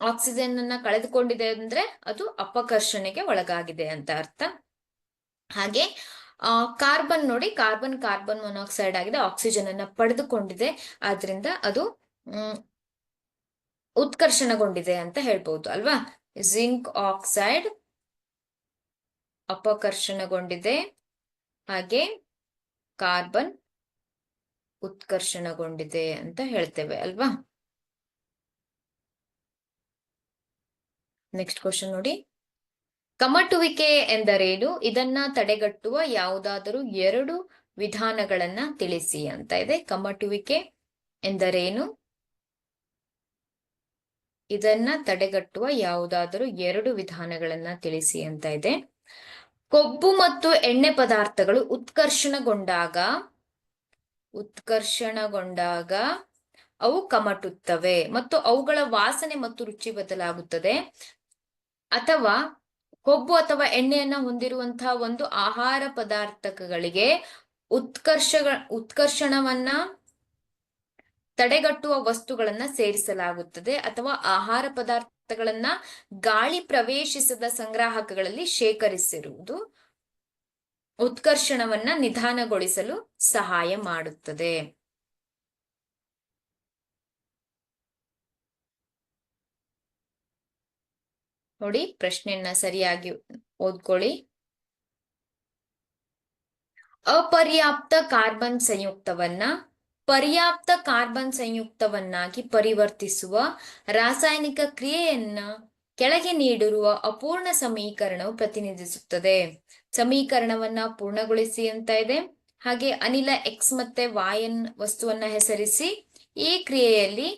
ಆಕ್ಸಿಜನ್ ಅನ್ನ ಕಳೆದುಕೊಂಡಿದೆ ಅಂದ್ರೆ ಅದು ಅಪಕರ್ಷಣೆಗೆ ಒಳಗಾಗಿದೆ ಅಂತ ಅರ್ಥ. ಹಾಗೆ ಕಾರ್ಬನ್ ನೋಡಿ, ಕಾರ್ಬನ್ ಮೊನಾಕ್ಸೈಡ್ ಆಗಿದೆ, ಆಕ್ಸಿಜನ್ ಅನ್ನ ಪಡೆದುಕೊಂಡಿದೆ, ಆದ್ರಿಂದ ಅದು ಉತ್ಕರ್ಷಣಗೊಂಡಿದೆ ಅಂತ ಹೇಳ್ಬಹುದು ಅಲ್ವಾ? ಜಿಂಕ್ ಆಕ್ಸೈಡ್ ಅಪಕರ್ಷಣಗೊಂಡಿದೆ, ಹಾಗೆ ಕಾರ್ಬನ್ ಉತ್ಕರ್ಷಣಗೊಂಡಿದೆ ಅಂತ ಹೇಳ್ತೇವೆ ಅಲ್ವಾ? ನೆಕ್ಸ್ಟ್ ಕ್ವಶನ್ ನೋಡಿ, ಕಮಟುವಿಕೆ ಎಂದರೇನು? ಇದನ್ನ ತಡೆಗಟ್ಟುವ ಯಾವುದಾದರೂ 2 ವಿಧಾನಗಳನ್ನ ತಿಳಿಸಿ ಅಂತ ಇದೆ. ಕಮಟುವಿಕೆ ಎಂದರೇನು? ಇದನ್ನ ತಡೆಗಟ್ಟುವ ಯಾವುದಾದರೂ 2 ವಿಧಾನಗಳನ್ನ ತಿಳಿಸಿ ಅಂತ ಇದೆ. ಕೊಬ್ಬು ಮತ್ತು ಎಣ್ಣೆ ಪದಾರ್ಥಗಳು ಉತ್ಕರ್ಷಣಗೊಂಡಾಗ ಅವು ಕಮಟುತ್ತವೆ ಮತ್ತು ಅವುಗಳ ವಾಸನೆ ಮತ್ತು ರುಚಿ ಬದಲಾಗುತ್ತದೆ. ಅಥವಾ ಕೊಬ್ಬು ಅಥವಾ ಎಣ್ಣೆಯನ್ನ ಹೊಂದಿರುವಂತಹ ಒಂದು ಆಹಾರ ಪದಾರ್ಥಗಳಿಗೆ ಉತ್ಕರ್ಷಣವನ್ನ ತಡೆಗಟ್ಟುವ ವಸ್ತುಗಳನ್ನ ಸೇರಿಸಲಾಗುತ್ತದೆ, ಅಥವಾ ಆಹಾರ ಪದಾರ್ಥಗಳನ್ನ ಗಾಳಿ ಪ್ರವೇಶಿಸದ ಸಂಗ್ರಾಹಕಗಳಲ್ಲಿ ಶೇಖರಿಸಿರುವುದು ಉತ್ಕರ್ಷಣವನ್ನ ನಿಧಾನಗೊಳಿಸಲು ಸಹಾಯ ಮಾಡುತ್ತದೆ. ನೋಡಿ, ಪ್ರಶ್ನೆಯನ್ನ ಸರಿಯಾಗಿ ಓದ್ಕೊಳ್ಳಿ. ಅಪರ್ಯಾಪ್ತ ಕಾರ್ಬನ್ ಸಂಯುಕ್ತವನ್ನ ಪರ್ಯಾಪ್ತ ಕಾರ್ಬನ್ ಸಂಯುಕ್ತವನ್ನಾಗಿ ಪರಿವರ್ತಿಸುವ ರಾಸಾಯನಿಕ ಕ್ರಿಯೆಯನ್ನ ಕೆಳಗೆ ನೀಡಿರುವ ಅಪೂರ್ಣ ಸಮೀಕರಣವು ಪ್ರತಿನಿಧಿಸುತ್ತದೆ. ಸಮೀಕರಣವನ್ನ ಪೂರ್ಣಗೊಳಿಸಿ ಅಂತ ಇದೆ. ಹಾಗೆ ಅನಿಲ X ಮತ್ತೆ Y ವಸ್ತುವನ್ನ ಹೆಸರಿಸಿ ಈ ಕ್ರಿಯೆಯಲ್ಲಿ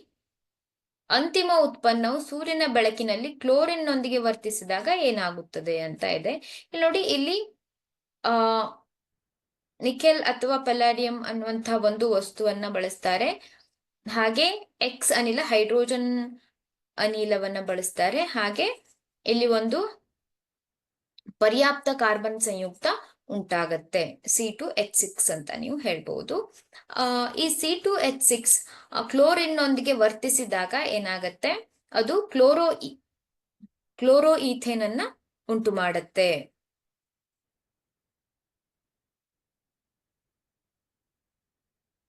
ಅಂತಿಮ ಉತ್ಪನ್ನವು ಸೂರ್ಯನ ಬೆಳಕಿನಲ್ಲಿ ಕ್ಲೋರಿನ್ ನೊಂದಿಗೆ ವರ್ತಿಸಿದಾಗ ಏನಾಗುತ್ತದೆ ಅಂತ ಇದೆ. ಇಲ್ಲಿ ನೋಡಿ, ಇಲ್ಲಿ ನಿಕೆಲ್ ಅಥವಾ ಪೆಲಾಡಿಯಂ ಅನ್ನುವಂತಹ ಒಂದು ವಸ್ತುವನ್ನ ಬಳಸ್ತಾರೆ. ಹಾಗೆ X ಅನಿಲ, ಹೈಡ್ರೋಜನ್ ಅನಿಲವನ್ನ ಬಳಸ್ತಾರೆ. ಹಾಗೆ ಇಲ್ಲಿ ಒಂದು ಪರ್ಯಾಪ್ತ ಕಾರ್ಬನ್ ಸಂಯುಕ್ತ ಉಂಟಾಗತ್ತೆ, C2H6 ಅಂತ ನೀವು ಹೇಳ್ಬಹುದು. ಈ C2H6 ಕ್ಲೋರಿನ್ ನೊಂದಿಗೆ ವರ್ತಿಸಿದಾಗ ಏನಾಗತ್ತೆ? ಅದು ಕ್ಲೋರೋ ಈಥೇನ್ ಅನ್ನ ಉಂಟು ಮಾಡುತ್ತೆ.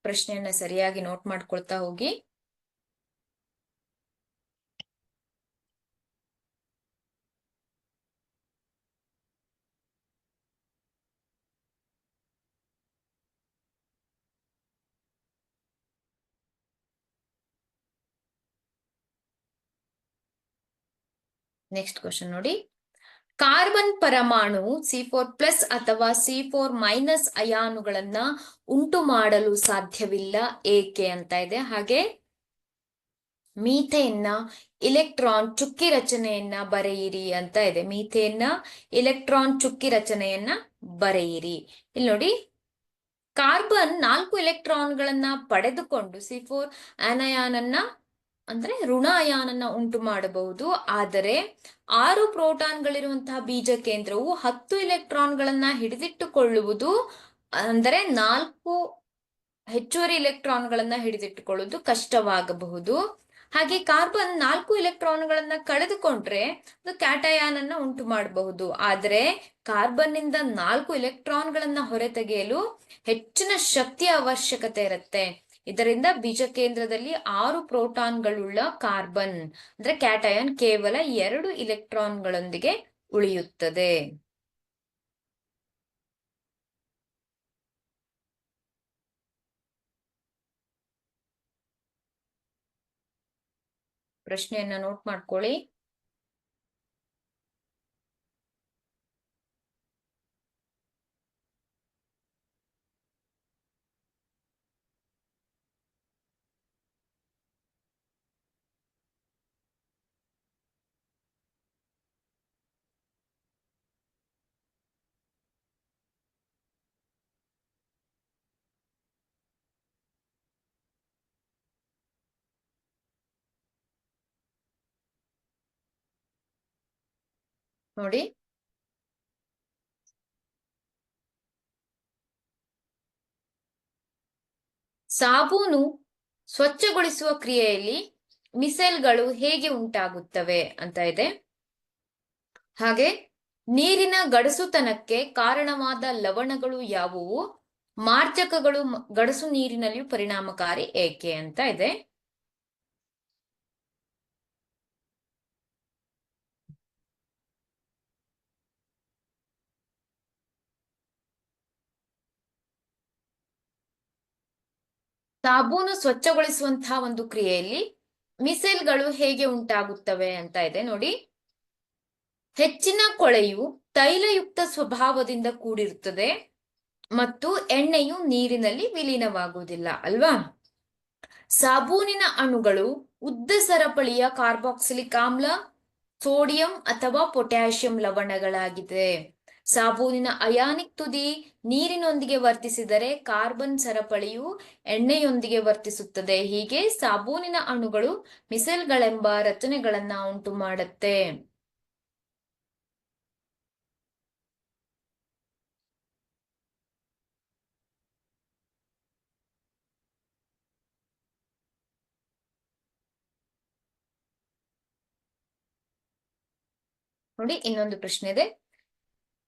ಪ್ರಶ್ನೆಯನ್ನ ಸರಿಯಾಗಿ ನೋಟ್ ಮಾಡ್ಕೊಳ್ತಾ ಹೋಗಿ. ನೆಕ್ಸ್ಟ್ ಕ್ವಶನ್ ನೋಡಿ, ಕಾರ್ಬನ್ ಪರಮಾಣು C4+ ಅಥವಾ C4- ಅಯಾನುಗಳನ್ನ ಉಂಟು ಮಾಡಲು ಸಾಧ್ಯವಿಲ್ಲ, ಏಕೆ ಅಂತ ಇದೆ. ಹಾಗೆ ಮೀಥೇನ್ನ ಇಲೆಕ್ಟ್ರಾನ್ ಚುಕ್ಕಿ ರಚನೆಯನ್ನ ಬರೆಯಿರಿ ಅಂತ ಇದೆ. ಮೀಥೇನ್ನ ಇಲೆಕ್ಟ್ರಾನ್ ಚುಕ್ಕಿ ರಚನೆಯನ್ನ ಬರೆಯಿರಿ. ಇಲ್ಲಿ ನೋಡಿ, ಕಾರ್ಬನ್ 4 ಎಲೆಕ್ಟ್ರಾನ್ಗಳನ್ನ ಪಡೆದುಕೊಂಡು C4 ಆನಯಾನನ್ನ ಅಂದ್ರೆ ಋಣ ಅಯಾನನ್ನ ಉಂಟು ಮಾಡಬಹುದು. ಆದರೆ 6 ಪ್ರೋಟಾನ್ಗಳಿರುವಂತಹ ಬೀಜ ಕೇಂದ್ರವು 10 ಎಲೆಕ್ಟ್ರಾನ್ಗಳನ್ನ ಹಿಡಿದಿಟ್ಟುಕೊಳ್ಳುವುದು, ಅಂದರೆ 4 ಹೆಚ್ಚುವರಿ ಎಲೆಕ್ಟ್ರಾನ್ಗಳನ್ನ ಹಿಡಿದಿಟ್ಟುಕೊಳ್ಳುವುದು ಕಷ್ಟವಾಗಬಹುದು. ಹಾಗೆ ಕಾರ್ಬನ್ 4 ಎಲೆಕ್ಟ್ರಾನ್ಗಳನ್ನ ಕಳೆದುಕೊಂಡ್ರೆ ಅದು ಕ್ಯಾಟಯಾನ್ ಅನ್ನ ಉಂಟು ಮಾಡಬಹುದು. ಆದರೆ ಕಾರ್ಬನ್ ನಿಂದ 4 ಎಲೆಕ್ಟ್ರಾನ್ಗಳನ್ನ ಹೊರತೆಗೆಯಲು ಹೆಚ್ಚಿನ ಶಕ್ತಿಯ ಅವಶ್ಯಕತೆ ಇರುತ್ತೆ. ಇದರಿಂದ ಬೀಜ ಕೇಂದ್ರದಲ್ಲಿ 6 ಪ್ರೋಟಾನ್ಗಳುಳ್ಳ ಕಾರ್ಬನ್ ಅಂದ್ರೆ ಕ್ಯಾಟಯಾನ್ ಕೇವಲ 2 ಇಲೆಕ್ಟ್ರಾನ್ಗಳೊಂದಿಗೆ ಉಳಿಯುತ್ತದೆ. ಪ್ರಶ್ನೆಯನ್ನ ನೋಟ್ ಮಾಡ್ಕೊಳ್ಳಿ. ನೋಡಿ, ಸಾಬೂನು ಸ್ವಚ್ಛಗೊಳಿಸುವ ಕ್ರಿಯೆಯಲ್ಲಿ ಮಿಸೈಲ್ಗಳು ಹೇಗೆ ಉಂಟಾಗುತ್ತವೆ ಅಂತ ಇದೆ. ಹಾಗೆ ನೀರಿನ ಗಡಸುತನಕ್ಕೆ ಕಾರಣವಾದ ಲವಣಗಳು ಯಾವುವು? ಮಾರ್ಜಕಗಳು ಗಡಸು ನೀರಿನಲ್ಲಿಯೂ ಪರಿಣಾಮಕಾರಿ ಏಕೆ ಅಂತ ಇದೆ. ಸಾಬೂನು ಸ್ವಚ್ಛಗೊಳಿಸುವಂತಹ ಒಂದು ಕ್ರಿಯೆಯಲ್ಲಿ ಮಿಸೈಲ್ಗಳು ಹೇಗೆ ಉಂಟಾಗುತ್ತವೆ ಅಂತ ಇದೆ. ನೋಡಿ, ಹೆಚ್ಚಿನ ಕೊಳೆಯು ತೈಲಯುಕ್ತ ಸ್ವಭಾವದಿಂದ ಕೂಡಿರುತ್ತದೆ ಮತ್ತು ಎಣ್ಣೆಯು ನೀರಿನಲ್ಲಿ ವಿಲೀನವಾಗುವುದಿಲ್ಲ ಅಲ್ವಾ. ಸಾಬೂನಿನ ಅಣುಗಳು ಉದ್ದ ಸರಪಳಿಯ ಕಾರ್ಬಾಕ್ಸಿಲಿಕ್ ಆಮ್ಲ, ಸೋಡಿಯಂ ಅಥವಾ ಪೊಟ್ಯಾಷಿಯಂ ಲವಣಗಳಾಗಿದೆ. ಸಾಬೂನಿನ ಅಯಾನಿಕ್ ತುದಿ ನೀರಿನೊಂದಿಗೆ ವರ್ತಿಸಿದರೆ ಕಾರ್ಬನ್ ಸರಪಳಿಯು ಎಣ್ಣೆಯೊಂದಿಗೆ ವರ್ತಿಸುತ್ತದೆ. ಹೀಗೆ ಸಾಬೂನಿನ ಅಣುಗಳು ಮಿಸೈಲ್ಗಳೆಂಬ ರಚನೆಗಳನ್ನ ಉಂಟು ಮಾಡುತ್ತೆ. ನೋಡಿ, ಇನ್ನೊಂದು ಪ್ರಶ್ನೆ ಇದೆ.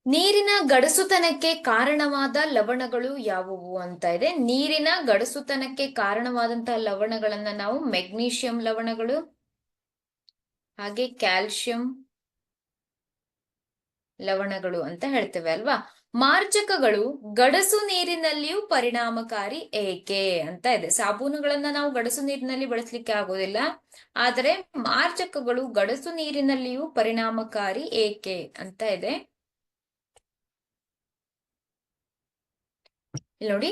ನೀರಿನ ಗಡಸುತನಕ್ಕೆ ಕಾರಣವಾದ ಲವಣಗಳು ಯಾವುವು ಅಂತ ಇದೆ. ನೀರಿನ ಗಡಸುತನಕ್ಕೆ ಕಾರಣವಾದಂತಹ ಲವಣಗಳನ್ನ ನಾವು ಮೆಗ್ನೀಷಿಯಂ ಲವಣಗಳು, ಹಾಗೆ ಕ್ಯಾಲ್ಸಿಯಂ ಲವಣಗಳು ಅಂತ ಹೇಳ್ತೇವೆ ಅಲ್ವಾ. ಮಾರ್ಜಕಗಳು ಗಡಸು ನೀರಿನಲ್ಲಿಯೂ ಪರಿಣಾಮಕಾರಿ ಏಕೆ ಅಂತ ಇದೆ. ಸಾಬೂನುಗಳನ್ನ ನಾವು ಗಡಸು ನೀರಿನಲ್ಲಿ ಬಳಸಲಿಕ್ಕೆ ಆಗೋದಿಲ್ಲ, ಆದರೆ ಮಾರ್ಜಕಗಳು ಗಡಸು ನೀರಿನಲ್ಲಿಯೂ ಪರಿಣಾಮಕಾರಿ ಏಕೆ ಅಂತ ಇದೆ. ನೋಡಿ,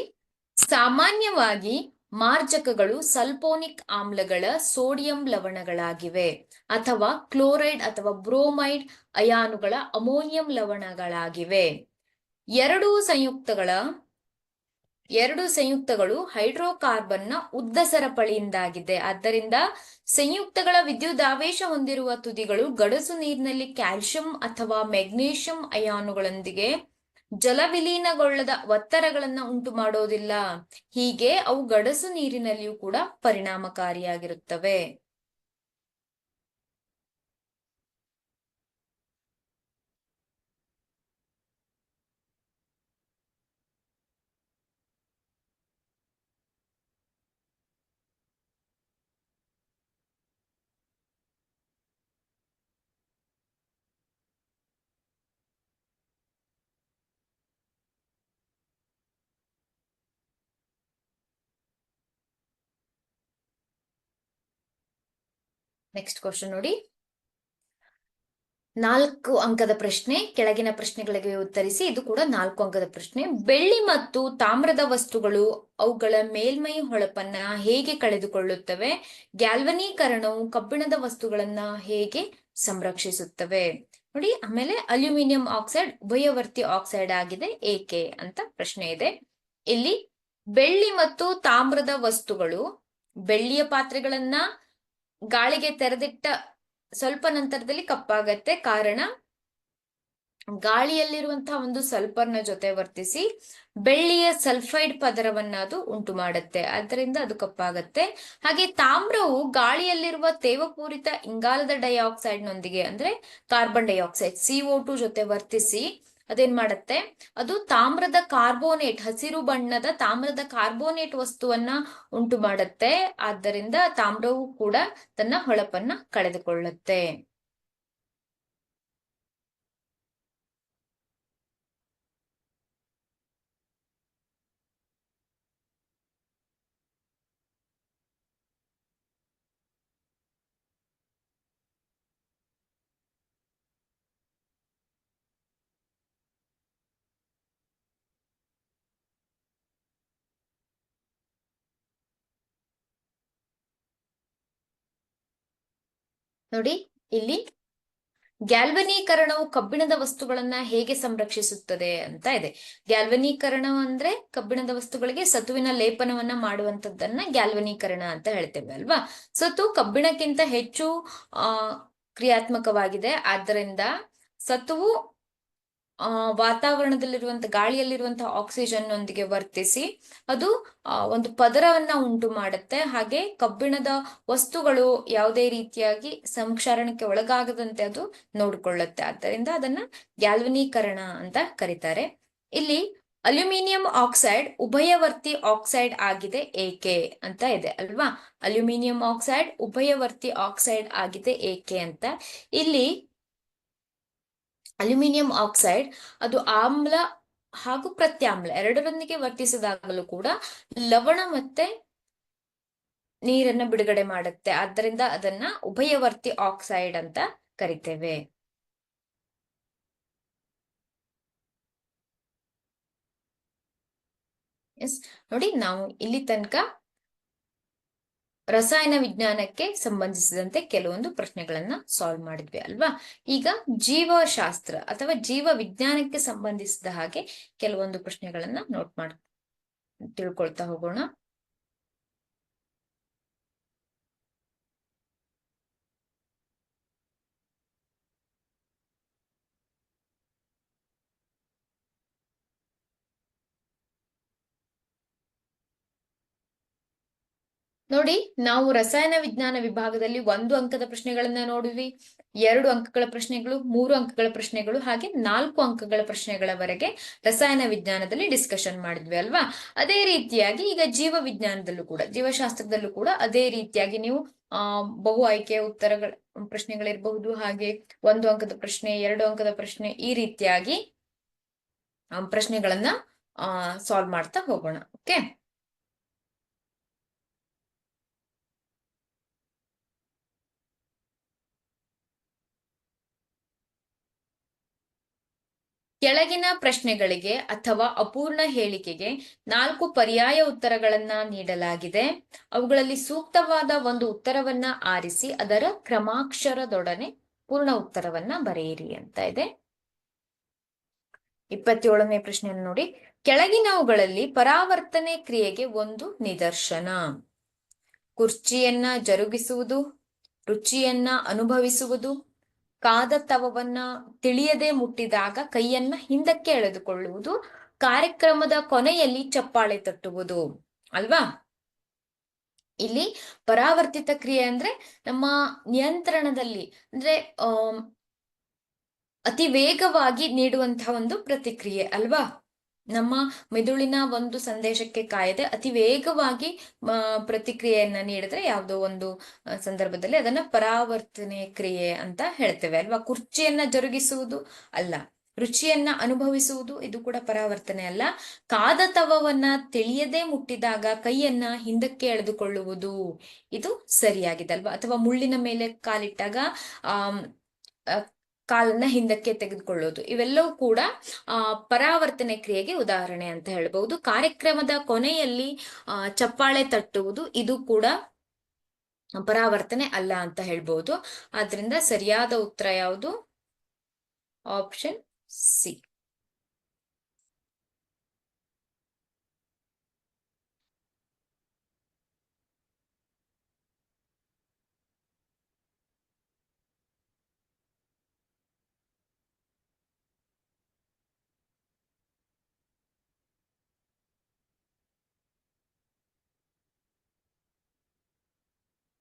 ಸಾಮಾನ್ಯವಾಗಿ ಮಾರ್ಜಕಗಳು ಸಲ್ಫೋನಿಕ್ ಆಮ್ಲಗಳ ಸೋಡಿಯಂ ಲವಣಗಳಾಗಿವೆ ಅಥವಾ ಕ್ಲೋರೈಡ್ ಅಥವಾ ಬ್ರೋಮೈಡ್ ಅಯಾನುಗಳ ಅಮೋನಿಯಂ ಲವಣಗಳಾಗಿವೆ. ಎರಡು ಸಂಯುಕ್ತಗಳು ಹೈಡ್ರೋಕಾರ್ಬನ್ನ ಉದ್ದ ಸರಪಳಿಯಿಂದಾಗಿದೆ. ಆದ್ದರಿಂದ ಸಂಯುಕ್ತಗಳ ವಿದ್ಯುದಾವೇಶ ಹೊಂದಿರುವ ತುದಿಗಳು ಗಡಸು ನೀರಿನಲ್ಲಿ ಕ್ಯಾಲ್ಸಿಯಂ ಅಥವಾ ಮೆಗ್ನೀಷಿಯಂ ಅಯಾನುಗಳೊಂದಿಗೆ ಜಲವಿಲೀನಗೊಳ್ಳದ ಒತ್ತಡಗಳನ್ನ ಉಂಟು ಮಾಡೋದಿಲ್ಲ. ಹೀಗೆ ಅವು ಗಡಸು ನೀರಿನಲ್ಲಿಯೂ ಕೂಡ ಪರಿಣಾಮಕಾರಿಯಾಗಿರುತ್ತವೆ. ನೆಕ್ಸ್ಟ್ ಕ್ವಶನ್ ನೋಡಿ, 4 ಅಂಕದ ಪ್ರಶ್ನೆ. ಕೆಳಗಿನ ಪ್ರಶ್ನೆಗಳಿಗೆ ಉತ್ತರಿಸಿ. ಇದು ಕೂಡ 4 ಅಂಕದ ಪ್ರಶ್ನೆ. ಬೆಳ್ಳಿ ಮತ್ತು ತಾಮ್ರದ ವಸ್ತುಗಳು ಅವುಗಳ ಮೇಲ್ಮೈ ಹೊಳಪನ್ನ ಹೇಗೆ ಕಳೆದುಕೊಳ್ಳುತ್ತವೆ? ಗ್ಯಾಲ್ವನೀಕರಣವು ಕಬ್ಬಿಣದ ವಸ್ತುಗಳನ್ನ ಹೇಗೆ ಸಂರಕ್ಷಿಸುತ್ತವೆ? ನೋಡಿ, ಆಮೇಲೆ ಅಲ್ಯೂಮಿನಿಯಂ ಆಕ್ಸೈಡ್ ಉಭಯವರ್ತಿ ಆಕ್ಸೈಡ್ ಆಗಿದೆ ಏಕೆ ಅಂತ ಪ್ರಶ್ನೆ ಇದೆ. ಇಲ್ಲಿ ಬೆಳ್ಳಿ ಮತ್ತು ತಾಮ್ರದ ವಸ್ತುಗಳು, ಬೆಳ್ಳಿಯ ಪಾತ್ರೆಗಳನ್ನ ಗಾಳಿಗೆ ತೆರೆದಿಟ್ಟ ಸ್ವಲ್ಪ ನಂತರದಲ್ಲಿ ಕಪ್ಪಾಗತ್ತೆ. ಕಾರಣ, ಗಾಳಿಯಲ್ಲಿರುವಂತಹ ಒಂದು ಸಲ್ಫರ್ನ ಜೊತೆ ವರ್ತಿಸಿ ಬೆಳ್ಳಿಯ ಸಲ್ಫೈಡ್ ಪದರವನ್ನ ಅದು ಉಂಟು ಮಾಡುತ್ತೆ, ಆದ್ದರಿಂದ ಅದು ಕಪ್ಪಾಗತ್ತೆ. ಹಾಗೆ ತಾಮ್ರವು ಗಾಳಿಯಲ್ಲಿರುವ ತೇವಪೂರಿತ ಇಂಗಾಲದ ಡೈಆಕ್ಸೈಡ್ ನೊಂದಿಗೆ ಅಂದ್ರೆ ಕಾರ್ಬನ್ ಡೈಆಕ್ಸೈಡ್ CO2 ಜೊತೆ ವರ್ತಿಸಿ ಅದೇನ್ ಮಾಡತ್ತೆ, ಅದು ತಾಮ್ರದ ಕಾರ್ಬೋನೇಟ್, ಹಸಿರು ಬಣ್ಣದ ತಾಮ್ರದ ಕಾರ್ಬೋನೇಟ್ ವಸ್ತುವನ್ನ ಉಂಟು ಮಾಡುತ್ತೆ. ಆದ್ದರಿಂದ ತಾಮ್ರವು ಕೂಡ ತನ್ನ ಹೊಳಪನ್ನ ಕಳೆದುಕೊಳ್ಳುತ್ತೆ. ನೋಡಿ, ಇಲ್ಲಿ ಗ್ಯಾಲ್ವನೀಕರಣವು ಕಬ್ಬಿಣದ ವಸ್ತುಗಳನ್ನ ಹೇಗೆ ಸಂರಕ್ಷಿಸುತ್ತದೆ ಅಂತ ಇದೆ. ಗ್ಯಾಲ್ವನೀಕರಣ ಅಂದ್ರೆ ಕಬ್ಬಿಣದ ವಸ್ತುಗಳಿಗೆ ಸತುವಿನ ಲೇಪನವನ್ನ ಮಾಡುವಂತದ್ದನ್ನ ಗ್ಯಾಲ್ವನೀಕರಣ ಅಂತ ಹೇಳ್ತೇವೆ ಅಲ್ವಾ. ಸತು ಕಬ್ಬಿಣಕ್ಕಿಂತ ಹೆಚ್ಚು ಕ್ರಿಯಾತ್ಮಕವಾಗಿದೆ. ಆದ್ದರಿಂದ ಸತ್ವವು ವಾತಾವರಣದಲ್ಲಿರುವಂತಹ ಗಾಳಿಯಲ್ಲಿರುವಂತಹ ಆಕ್ಸಿಜನ್ ನೊಂದಿಗೆ ವರ್ತಿಸಿ ಅದು ಒಂದು ಪದರವನ್ನ ಉಂಟು ಮಾಡುತ್ತೆ. ಹಾಗೆ ಕಬ್ಬಿಣದ ವಸ್ತುಗಳು ಯಾವುದೇ ರೀತಿಯಾಗಿ ಸಂಕ್ಷಾರಣಕ್ಕೆ ಒಳಗಾಗದಂತೆ ಅದು ನೋಡಿಕೊಳ್ಳುತ್ತೆ. ಆದ್ದರಿಂದ ಅದನ್ನ ಗ್ಯಾಲ್ವನೀಕರಣ ಅಂತ ಕರೀತಾರೆ. ಇಲ್ಲಿ ಅಲ್ಯೂಮಿನಿಯಂ ಆಕ್ಸೈಡ್ ಉಭಯವರ್ತಿ ಆಕ್ಸೈಡ್ ಆಗಿದೆ ಏಕೆ ಅಂತ ಇದೆ ಅಲ್ವಾ. ಅಲ್ಯೂಮಿನಿಯಂ ಆಕ್ಸೈಡ್ ಉಭಯವರ್ತಿ ಆಕ್ಸೈಡ್ ಆಗಿದೆ ಏಕೆ ಅಂತ. ಇಲ್ಲಿ ಅಲ್ಯೂಮಿನಿಯಂ ಆಕ್ಸೈಡ್ ಅದು ಆಮ್ಲ ಹಾಗೂ ಪ್ರತ್ಯಾಮ್ಲ ಎರಡರೊಂದಿಗೆ ವರ್ತಿಸಿದಾಗಲೂ ಕೂಡ ಲವಣ ಮತ್ತೆ ನೀರನ್ನ ಬಿಡುಗಡೆ ಮಾಡುತ್ತೆ. ಆದ್ದರಿಂದ ಅದನ್ನ ಉಭಯವರ್ತಿ ಆಕ್ಸೈಡ್ ಅಂತ ಕರಿತೇವೆ. ಎಸ್, ನೋಡಿ ನಾವು ಇಲ್ಲಿ ತನಕ ರಸಾಯನ ವಿಜ್ಞಾನಕ್ಕೆ ಸಂಬಂಧಿಸಿದಂತೆ ಕೆಲವೊಂದು ಪ್ರಶ್ನೆಗಳನ್ನ ಸಾಲ್ವ್ ಮಾಡಿದ್ವಿ ಅಲ್ವಾ. ಈಗ ಜೀವಶಾಸ್ತ್ರ ಅಥವಾ ಜೀವ ವಿಜ್ಞಾನಕ್ಕೆ ಸಂಬಂಧಿಸಿದ ಹಾಗೆ ಕೆಲವೊಂದು ಪ್ರಶ್ನೆಗಳನ್ನ ತಿಳ್ಕೊಳ್ತಾ ಹೋಗೋಣ. ನೋಡಿ, ನಾವು ರಸಾಯನ ವಿಜ್ಞಾನ ವಿಭಾಗದಲ್ಲಿ 1 ಅಂಕದ ಪ್ರಶ್ನೆಗಳನ್ನ ನೋಡಿದ್ವಿ, 2 ಅಂಕಗಳ ಪ್ರಶ್ನೆಗಳು, 3 ಅಂಕಗಳ ಪ್ರಶ್ನೆಗಳು, ಹಾಗೆ 4 ಅಂಕಗಳ ಪ್ರಶ್ನೆಗಳವರೆಗೆ ರಸಾಯನ ವಿಜ್ಞಾನದಲ್ಲಿ ಡಿಸ್ಕಷನ್ ಮಾಡಿದ್ವಿ ಅಲ್ವಾ. ಅದೇ ರೀತಿಯಾಗಿ ಈಗ ಜೀವ ವಿಜ್ಞಾನದಲ್ಲೂ ಕೂಡ, ಜೀವಶಾಸ್ತ್ರದಲ್ಲೂ ಕೂಡ ಅದೇ ರೀತಿಯಾಗಿ ನೀವು ಬಹು ಆಯ್ಕೆಯ ಉತ್ತರಗಳ ಪ್ರಶ್ನೆಗಳಿರಬಹುದು, ಹಾಗೆ 1 ಅಂಕದ ಪ್ರಶ್ನೆ, 2 ಅಂಕದ ಪ್ರಶ್ನೆ, ಈ ರೀತಿಯಾಗಿ ಪ್ರಶ್ನೆಗಳನ್ನ ಸಾಲ್ವ್ ಮಾಡ್ತಾ ಹೋಗೋಣ. ಓಕೆ, ಕೆಳಗಿನ ಪ್ರಶ್ನೆಗಳಿಗೆ ಅಥವಾ ಅಪೂರ್ಣ ಹೇಳಿಕೆಗೆ 4 ಪರ್ಯಾಯ ಉತ್ತರಗಳನ್ನ ನೀಡಲಾಗಿದೆ. ಅವುಗಳಲ್ಲಿ ಸೂಕ್ತವಾದ ಒಂದು ಉತ್ತರವನ್ನ ಆರಿಸಿ ಅದರ ಕ್ರಮಾಕ್ಷರದೊಡನೆ ಪೂರ್ಣ ಉತ್ತರವನ್ನ ಬರೆಯಿರಿ ಅಂತ ಇದೆ. 27ನೇ ಪ್ರಶ್ನೆಯನ್ನು ನೋಡಿ, ಕೆಳಗಿನವುಗಳಲ್ಲಿ ಪರಾವರ್ತನೆ ಕ್ರಿಯೆಗೆ ಒಂದು ನಿದರ್ಶನ. ಕುರ್ಚಿಯನ್ನ ಜರುಗಿಸುವುದು, ರುಚಿಯನ್ನ ಅನುಭವಿಸುವುದು, ಕಾದ ತವವನ್ನ ತಿಳಿಯದೆ ಮುಟ್ಟಿದಾಗ ಕೈಯನ್ನ ಹಿಂದಕ್ಕೆ ಎಳೆದುಕೊಳ್ಳುವುದು, ಕಾರ್ಯಕ್ರಮದ ಕೊನೆಯಲ್ಲಿ ಚಪ್ಪಾಳೆ ತಟ್ಟುವುದು ಅಲ್ವಾ. ಇಲ್ಲಿ ಪರಾವರ್ತಿತ ಕ್ರಿಯೆ ಅಂದ್ರೆ ನಮ್ಮ ನಿಯಂತ್ರಣದಲ್ಲಿ ಅಂದ್ರೆ ಅತಿ ವೇಗವಾಗಿ ನೀಡುವಂತಹ ಒಂದು ಪ್ರತಿಕ್ರಿಯೆ ಅಲ್ವಾ. ನಮ್ಮ ಮೆದುಳಿನ ಒಂದು ಸಂದೇಶಕ್ಕೆ ಕಾಯದೆ ಅತಿ ವೇಗವಾಗಿ ಪ್ರತಿಕ್ರಿಯೆಯನ್ನ ನೀಡಿದ್ರೆ ಯಾವುದೋ ಒಂದು ಸಂದರ್ಭದಲ್ಲಿ ಅದನ್ನ ಪರಾವರ್ತನೆ ಕ್ರಿಯೆ ಅಂತ ಹೇಳ್ತೇವೆ ಅಲ್ವಾ. ಕುರ್ಚಿಯನ್ನ ಜರುಗಿಸುವುದು ಅಲ್ಲ, ರುಚಿಯನ್ನ ಅನುಭವಿಸುವುದು ಇದು ಕೂಡ ಪರಾವರ್ತನೆ ಅಲ್ಲ. ಕಾದ ತವವನ್ನ ತಿಳಿಯದೆ ಮುಟ್ಟಿದಾಗ ಕೈಯನ್ನ ಹಿಂದಕ್ಕೆ ಎಳೆದುಕೊಳ್ಳುವುದು ಇದು ಸರಿಯಾಗಿದೆ ಅಲ್ವಾ. ಅಥವಾ ಮುಳ್ಳಿನ ಮೇಲೆ ಕಾಲಿಟ್ಟಾಗ ಕಾಲನ್ನ ಹಿಂದಕ್ಕೆ ತೆಗೆದುಕೊಳ್ಳೋದು, ಇವೆಲ್ಲವೂ ಕೂಡ ಪರಾವರ್ತನೆ ಕ್ರಿಯೆಗೆ ಉದಾಹರಣೆ ಅಂತ ಹೇಳ್ಬಹುದು. ಕಾರ್ಯಕ್ರಮದ ಕೊನೆಯಲ್ಲಿ ಚಪ್ಪಾಳೆ ತಟ್ಟುವುದು ಇದು ಕೂಡ ಪರಾವರ್ತನೆ ಅಲ್ಲ ಅಂತ ಹೇಳ್ಬಹುದು. ಆದ್ರಿಂದ ಸರಿಯಾದ ಉತ್ತರ ಯಾವುದು? Option C.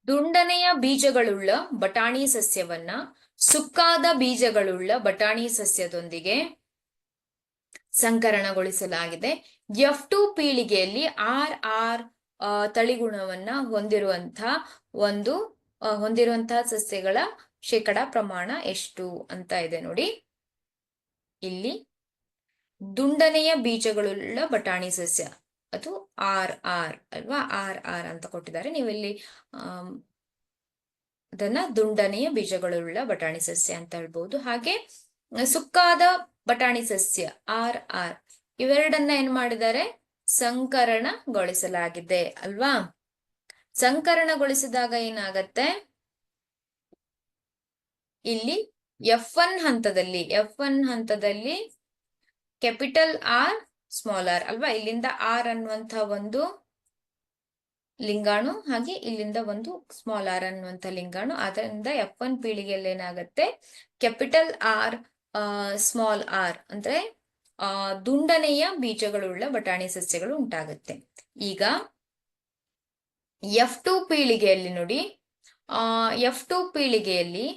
ದುಂಡನೆಯ ಬೀಜಗಳುಳ್ಳ ಬಟಾಣಿ ಸಸ್ಯವನ್ನ ಸುಕ್ಕಾದ ಬೀಜಗಳುಳ್ಳ ಬಟಾಣಿ ಸಸ್ಯದೊಂದಿಗೆ ಸಂಕರಣಗೊಳಿಸಲಾಗಿದೆ. F2 ಪೀಳಿಗೆಯಲ್ಲಿ RR ತಳಿಗುಣವನ್ನ ಹೊಂದಿರುವಂತಹ ಸಸ್ಯಗಳ ಶೇಕಡಾ ಪ್ರಮಾಣ ಎಷ್ಟು ಅಂತ ಇದೆ ನೋಡಿ. ಇಲ್ಲಿ ದುಂಡನೆಯ ಬೀಜಗಳುಳ್ಳ ಬಟಾಣಿ ಸಸ್ಯ ಅದು RR ಅಲ್ವಾ, RR ಅಂತ ಕೊಟ್ಟಿದ್ದಾರೆ. ನೀವು ಇಲ್ಲಿ ಅದನ್ನ ದುಂಡನೆಯ ಬೀಜಗಳುಳ್ಳ ಬಟಾಣಿ ಸಸ್ಯ ಅಂತ ಹೇಳ್ಬಹುದು. ಹಾಗೆ ಸುಕ್ಕಾದ ಬಟಾಣಿ ಸಸ್ಯ RR ಇವೆರಡನ್ನ ಏನ್ ಮಾಡಿದ್ದಾರೆ? ಸಂಕರಣಗೊಳಿಸಲಾಗಿದೆ ಅಲ್ವಾ. ಸಂಕರಣಗೊಳಿಸಿದಾಗ ಏನಾಗತ್ತೆ? ಇಲ್ಲಿ F1 ಹಂತದಲ್ಲಿ ಕ್ಯಾಪಿಟಲ್ R ಸ್ಮಾಲ್ r ಅಲ್ವಾ. ಇಲ್ಲಿಂದ R ಅನ್ನುವಂತ ಒಂದು ಲಿಂಗಾಣು, ಹಾಗೆ ಇಲ್ಲಿಂದ ಒಂದು ಸ್ಮಾಲ್ r ಅನ್ನುವಂತ ಲಿಂಗಾಣು. ಅದರಿಂದ F1 ಪೀಳಿಗೆಯಲ್ಲಿ ಏನಾಗುತ್ತೆ? ಕ್ಯಾಪಿಟಲ್ R ಸ್ಮಾಲ್ ಆರ್ ಅಂದ್ರೆ ದುಂಡನೆಯ ಬೀಜಗಳುಳ್ಳ ಬಟಾಣಿ ಸಸ್ಯಗಳು ಉಂಟಾಗುತ್ತೆ. ಈಗ F2 ಪೀಳಿಗೆಯಲ್ಲಿ ನೋಡಿ, F2 ಪೀಳಿಗೆಯಲ್ಲಿ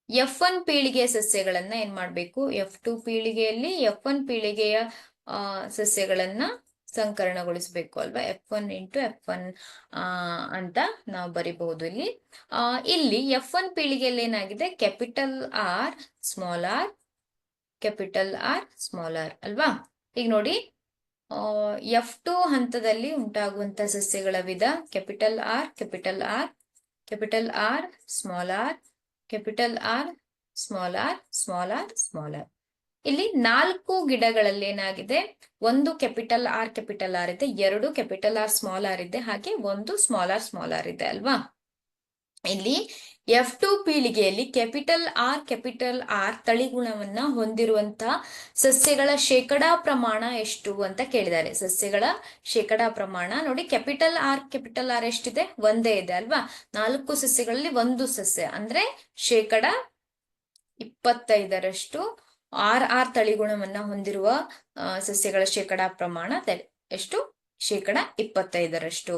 F1 ಪೀಳಿಗೆಯ ಸಸ್ಯಗಳನ್ನ ಏನ್ ಮಾಡ್ಬೇಕು, F2 ಪೀಳಿಗೆಯಲ್ಲಿ F1 ಪೀಳಿಗೆಯ ಸಸ್ಯಗಳನ್ನ ಸಂಕರಣಗೊಳಿಸಬೇಕು ಅಲ್ವಾ. F1 ಇಂಟು F1 ಅಂತ ನಾವು ಬರಿಬಹುದು ಇಲ್ಲಿ. ಇಲ್ಲಿ F1 ಪೀಳಿಗೆಯಲ್ಲಿ ಏನಾಗಿದೆ, capital R small R, capital R small R ಅಲ್ವಾ. ಈಗ ನೋಡಿ, F2 ಹಂತದಲ್ಲಿ ಉಂಟಾಗುವಂತ ಸಸ್ಯಗಳ ವಿಧ capital R, capital R, capital R small R, capital R small R, small R, small R. ಇಲ್ಲಿ 4 ಗಿಡಗಳಲ್ಲಿ ಏನಾಗಿದೆ, ಒಂದು ಕ್ಯಾಪಿಟಲ್ ಆರ್ ಇದೆ, 2 ಕ್ಯಾಪಿಟಲ್ ಆರ್ ಸ್ಮಾಲ್ ಆರ್ ಇದೆ, ಹಾಗೆ ಒಂದು ಸ್ಮಾಲ್ ಆರ್ ಇದೆ ಅಲ್ವಾ. ಇಲ್ಲಿ F2 ಪೀಳಿಗೆಯಲ್ಲಿ ಕ್ಯಾಪಿಟಲ್ ಆರ್ ತಳಿಗುಣವನ್ನ ಹೊಂದಿರುವಂತಹ ಸಸ್ಯಗಳ ಶೇಕಡಾ ಪ್ರಮಾಣ ಎಷ್ಟು ಅಂತ ಕೇಳಿದ್ದಾರೆ. ಸಸ್ಯಗಳ ಶೇಕಡಾ ಪ್ರಮಾಣ ನೋಡಿ, ಕ್ಯಾಪಿಟಲ್ ಆರ್ ಎಷ್ಟಿದೆ, ಒಂದೇ ಇದೆ ಅಲ್ವಾ. 4 ಸಸ್ಯಗಳಲ್ಲಿ ಒಂದು ಸಸ್ಯ ಅಂದ್ರೆ ಶೇಕಡಾ 25ರಷ್ಟು ಆರ್ ತಳಿಗುಣವನ್ನ ಹೊಂದಿರುವ ಸಸ್ಯಗಳ ಶೇಕಡಾ ಪ್ರಮಾಣ ಎಷ್ಟು, ಶೇಕಡಾ 25ರಷ್ಟು.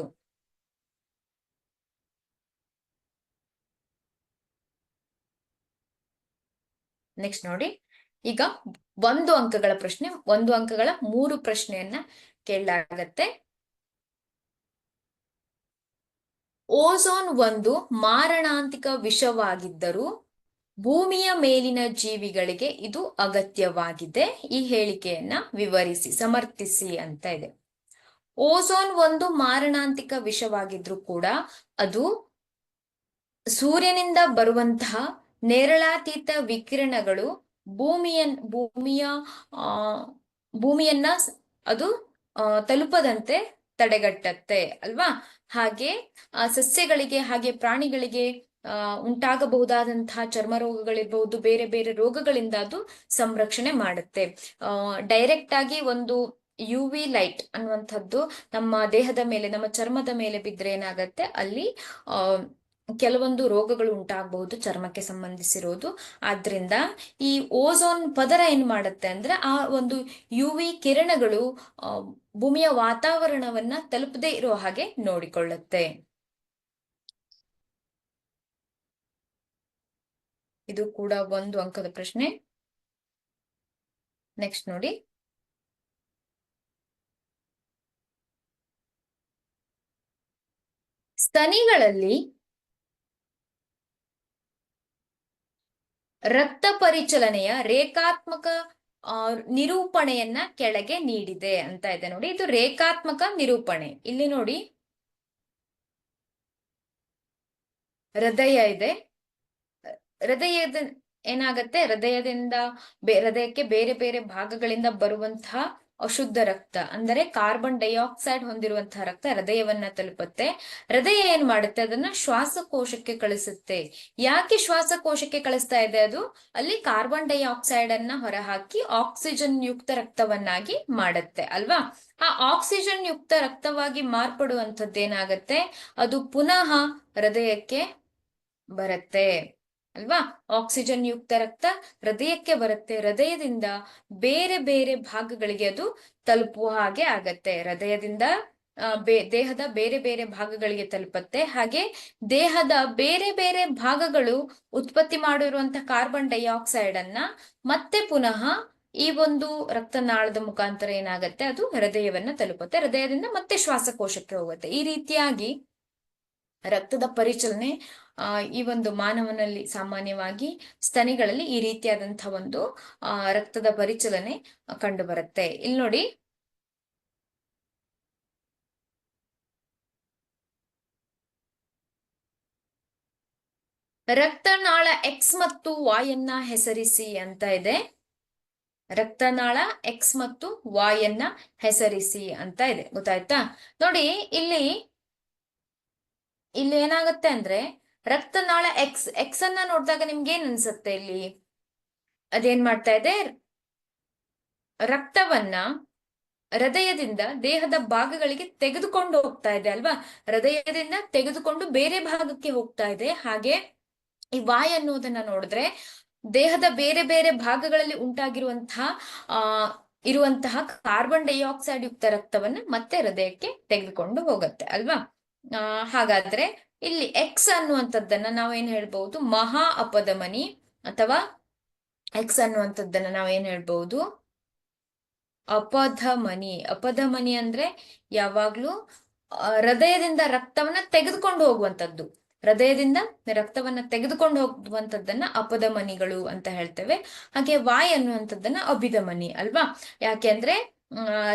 ನೆಕ್ಸ್ಟ್ ನೋಡಿ, ಈಗ 1 ಅಂಕಗಳ ಪ್ರಶ್ನೆ, 1 ಅಂಕಗಳ 3 ಪ್ರಶ್ನೆಯನ್ನ ಕೇಳಲಾಗತ್ತೆ. ಓಝೋನ್ ಒಂದು ಮಾರಣಾಂತಿಕ ವಿಷವಾಗಿದ್ದರೂ ಭೂಮಿಯ ಮೇಲಿನ ಜೀವಿಗಳಿಗೆ ಇದು ಅಗತ್ಯವಾಗಿದೆ. ಈ ಹೇಳಿಕೆಯನ್ನ ವಿವರಿಸಿ, ಸಮರ್ಥಿಸಿ ಅಂತ ಇದೆ. ಓಝೋನ್ ಒಂದು ಮಾರಣಾಂತಿಕ ವಿಷವಾಗಿದ್ರೂ ಕೂಡ ಅದು ಸೂರ್ಯನಿಂದ ಬರುವಂತಹ ನೇರಳಾತೀತ ವಿಕಿರಣಗಳು ಭೂಮಿಯನ್ನ ಅದು ತಲುಪದಂತೆ ತಡೆಗಟ್ಟತ್ತೆ ಅಲ್ವಾ. ಹಾಗೆ ಸಸ್ಯಗಳಿಗೆ ಹಾಗೆ ಪ್ರಾಣಿಗಳಿಗೆ ಉಂಟಾಗಬಹುದಾದಂತಹ ಚರ್ಮ ರೋಗಗಳಿರ್ಬಹುದು, ಬೇರೆ ಬೇರೆ ರೋಗಗಳಿಂದ ಅದು ಸಂರಕ್ಷಣೆ ಮಾಡುತ್ತೆ. ಡೈರೆಕ್ಟ್ ಆಗಿ ಒಂದು UV ಲೈಟ್ ಅನ್ನುವಂಥದ್ದು ನಮ್ಮ ದೇಹದ ಮೇಲೆ, ನಮ್ಮ ಚರ್ಮದ ಮೇಲೆ ಬಿದ್ರೆ ಏನಾಗತ್ತೆ, ಅಲ್ಲಿ ಕೆಲವೊಂದು ರೋಗಗಳು ಉಂಟಾಗಬಹುದು ಚರ್ಮಕ್ಕೆ ಸಂಬಂಧಿಸಿರೋದು. ಆದ್ರಿಂದ ಈ ಓಝೋನ್ ಪದರ ಏನ್ ಮಾಡುತ್ತೆ ಅಂದ್ರೆ ಆ ಒಂದು UV ಕಿರಣಗಳು ಭೂಮಿಯ ವಾತಾವರಣವನ್ನ ತಲುಪದೇ ಇರೋ ಹಾಗೆ ನೋಡಿಕೊಳ್ಳುತ್ತೆ. ಇದು ಕೂಡ 1 ಅಂಕದ ಪ್ರಶ್ನೆ. ನೆಕ್ಸ್ಟ್ ನೋಡಿ, ಸ್ತನಿಗಳಲ್ಲಿ ರಕ್ತ ಪರಿಚಲನೆಯ ರೇಖಾತ್ಮಕ ನಿರೂಪಣೆಯನ್ನ ಕೆಳಗೆ ನೀಡಿದೆ ಅಂತ ಇದೆ ನೋಡಿ. ಇದು ರೇಖಾತ್ಮಕ ನಿರೂಪಣೆ. ಇಲ್ಲಿ ನೋಡಿ, ಹೃದಯ ಇದೆ. ಹೃದಯದ ಏನಾಗತ್ತೆ, ಹೃದಯಕ್ಕೆ ಬೇರೆ ಬೇರೆ ಭಾಗಗಳಿಂದ ಬರುವಂತಹ ಅಶುದ್ಧ ರಕ್ತ ಅಂದರೆ ಕಾರ್ಬನ್ ಡೈಆಕ್ಸೈಡ್ ಹೊಂದಿರುವಂತಹ ರಕ್ತ ಹೃದಯವನ್ನ ತಲುಪುತ್ತೆ. ಹೃದಯ ಏನ್ ಮಾಡುತ್ತೆ, ಅದನ್ನ ಶ್ವಾಸಕೋಶಕ್ಕೆ ಕಳಿಸುತ್ತೆ. ಯಾಕೆ ಶ್ವಾಸಕೋಶಕ್ಕೆ ಕಳಿಸ್ತಾ ಇದೆ, ಅದು ಅಲ್ಲಿ ಕಾರ್ಬನ್ ಡೈಆಕ್ಸೈಡ್ ಅನ್ನ ಹೊರಹಾಕಿ ಆಕ್ಸಿಜನ್ ಯುಕ್ತ ರಕ್ತವನ್ನಾಗಿ ಮಾಡುತ್ತೆ ಅಲ್ವಾ. ಆ ಆಕ್ಸಿಜನ್ ಯುಕ್ತ ರಕ್ತವಾಗಿ ಮಾರ್ಪಡುವಂಥದ್ದೇನಾಗತ್ತೆ, ಅದು ಪುನಃ ಹೃದಯಕ್ಕೆ ಬರುತ್ತೆ ಅಲ್ವಾ. ಆಕ್ಸಿಜನ್ ಯುಕ್ತ ರಕ್ತ ಹೃದಯಕ್ಕೆ ಬರುತ್ತೆ, ಹೃದಯದಿಂದ ಬೇರೆ ಬೇರೆ ಭಾಗಗಳಿಗೆ ಅದು ತಲುಪುವ ಹಾಗೆ ಆಗತ್ತೆ. ಹೃದಯದಿಂದ ದೇಹದ ಬೇರೆ ಬೇರೆ ಭಾಗಗಳಿಗೆ ತಲುಪತ್ತೆ. ಹಾಗೆ ದೇಹದ ಬೇರೆ ಬೇರೆ ಭಾಗಗಳು ಉತ್ಪತ್ತಿ ಮಾಡಿರುವಂತಹ ಕಾರ್ಬನ್ ಡೈಆಕ್ಸೈಡ್ ಅನ್ನ ಮತ್ತೆ ಪುನಃ ಈ ಒಂದು ರಕ್ತನಾಳದ ಮುಖಾಂತರ ಏನಾಗತ್ತೆ, ಅದು ಹೃದಯವನ್ನ ತಲುಪುತ್ತೆ. ಹೃದಯದಿಂದ ಮತ್ತೆ ಶ್ವಾಸಕೋಶಕ್ಕೆ ಹೋಗುತ್ತೆ. ಈ ರೀತಿಯಾಗಿ ರಕ್ತದ ಪರಿಚಲನೆ ಈ ಒಂದು ಮಾನವನಲ್ಲಿ ಸಾಮಾನ್ಯವಾಗಿ ಸ್ತನಿಗಳಲ್ಲಿ ಈ ರೀತಿಯಾದಂತಹ ಒಂದು ರಕ್ತದ ಪರಿಚಲನೆ ಕಂಡು ಬರುತ್ತೆ. ಇಲ್ಲಿ ನೋಡಿ, ರಕ್ತನಾಳ X ಮತ್ತು Y ಯನ್ನ ಹೆಸರಿಸಿ ಅಂತ ಇದೆ. ರಕ್ತನಾಳ X ಮತ್ತು Y ಯನ್ನ ಹೆಸರಿಸಿ ಅಂತ ಇದೆ, ಗೊತ್ತಾಯ್ತಾ. ನೋಡಿ, ಇಲ್ಲಿ ಏನಾಗುತ್ತೆ ಅಂದ್ರೆ ರಕ್ತನಾಳ ಎಕ್ಸ್ ಅನ್ನ ನೋಡಿದಾಗ ನಿಮ್ಗೆ ಏನ್ ಅನ್ಸುತ್ತೆ, ಇಲ್ಲಿ ಅದೇನ್ ಮಾಡ್ತಾ ಇದೆ, ರಕ್ತವನ್ನ ಹೃದಯದಿಂದ ದೇಹದ ಭಾಗಗಳಿಗೆ ತೆಗೆದುಕೊಂಡು ಹೋಗ್ತಾ ಇದೆ ಅಲ್ವಾ. ಹೃದಯದಿಂದ ತೆಗೆದುಕೊಂಡು ಬೇರೆ ಭಾಗಕ್ಕೆ ಹೋಗ್ತಾ ಇದೆ. ಹಾಗೆ ಈ ವಾಯ್ ಅನ್ನೋದನ್ನ ನೋಡಿದ್ರೆ ದೇಹದ ಬೇರೆ ಬೇರೆ ಭಾಗಗಳಲ್ಲಿ ಇರುವಂತಹ ಕಾರ್ಬನ್ ಡೈಆಕ್ಸೈಡ್ ಯುಕ್ತ ರಕ್ತವನ್ನ ಮತ್ತೆ ಹೃದಯಕ್ಕೆ ತೆಗೆದುಕೊಂಡು ಹೋಗುತ್ತೆ ಅಲ್ವಾ. ಹಾಗಾದ್ರೆ ಇಲ್ಲಿ ಎಕ್ಸ್ ಅನ್ನುವಂಥದ್ದನ್ನ ನಾವೇನ್ ಹೇಳ್ಬಹುದು, ಮಹಾ ಅಪಧಮನಿ ಅಥವಾ ಎಕ್ಸ್ ಅನ್ನುವಂಥದ್ದನ್ನ ನಾವೇನ್ ಹೇಳ್ಬಹುದು, ಅಪಧಮನಿ. ಅಪಧಮನಿ ಅಂದ್ರೆ ಯಾವಾಗ್ಲೂ ಹೃದಯದಿಂದ ರಕ್ತವನ್ನ ತೆಗೆದುಕೊಂಡು ಹೋಗುವಂಥದ್ದು. ಹೃದಯದಿಂದ ರಕ್ತವನ್ನ ತೆಗೆದುಕೊಂಡು ಹೋಗುವಂಥದ್ದನ್ನ ಅಪಧಮನಿಗಳು ಅಂತ ಹೇಳ್ತೇವೆ. ಹಾಗೆ ವಾಯ್ ಅನ್ನುವಂಥದ್ದನ್ನ ಅಭಿಧಮನಿ ಅಲ್ವಾ. ಯಾಕೆಂದ್ರೆ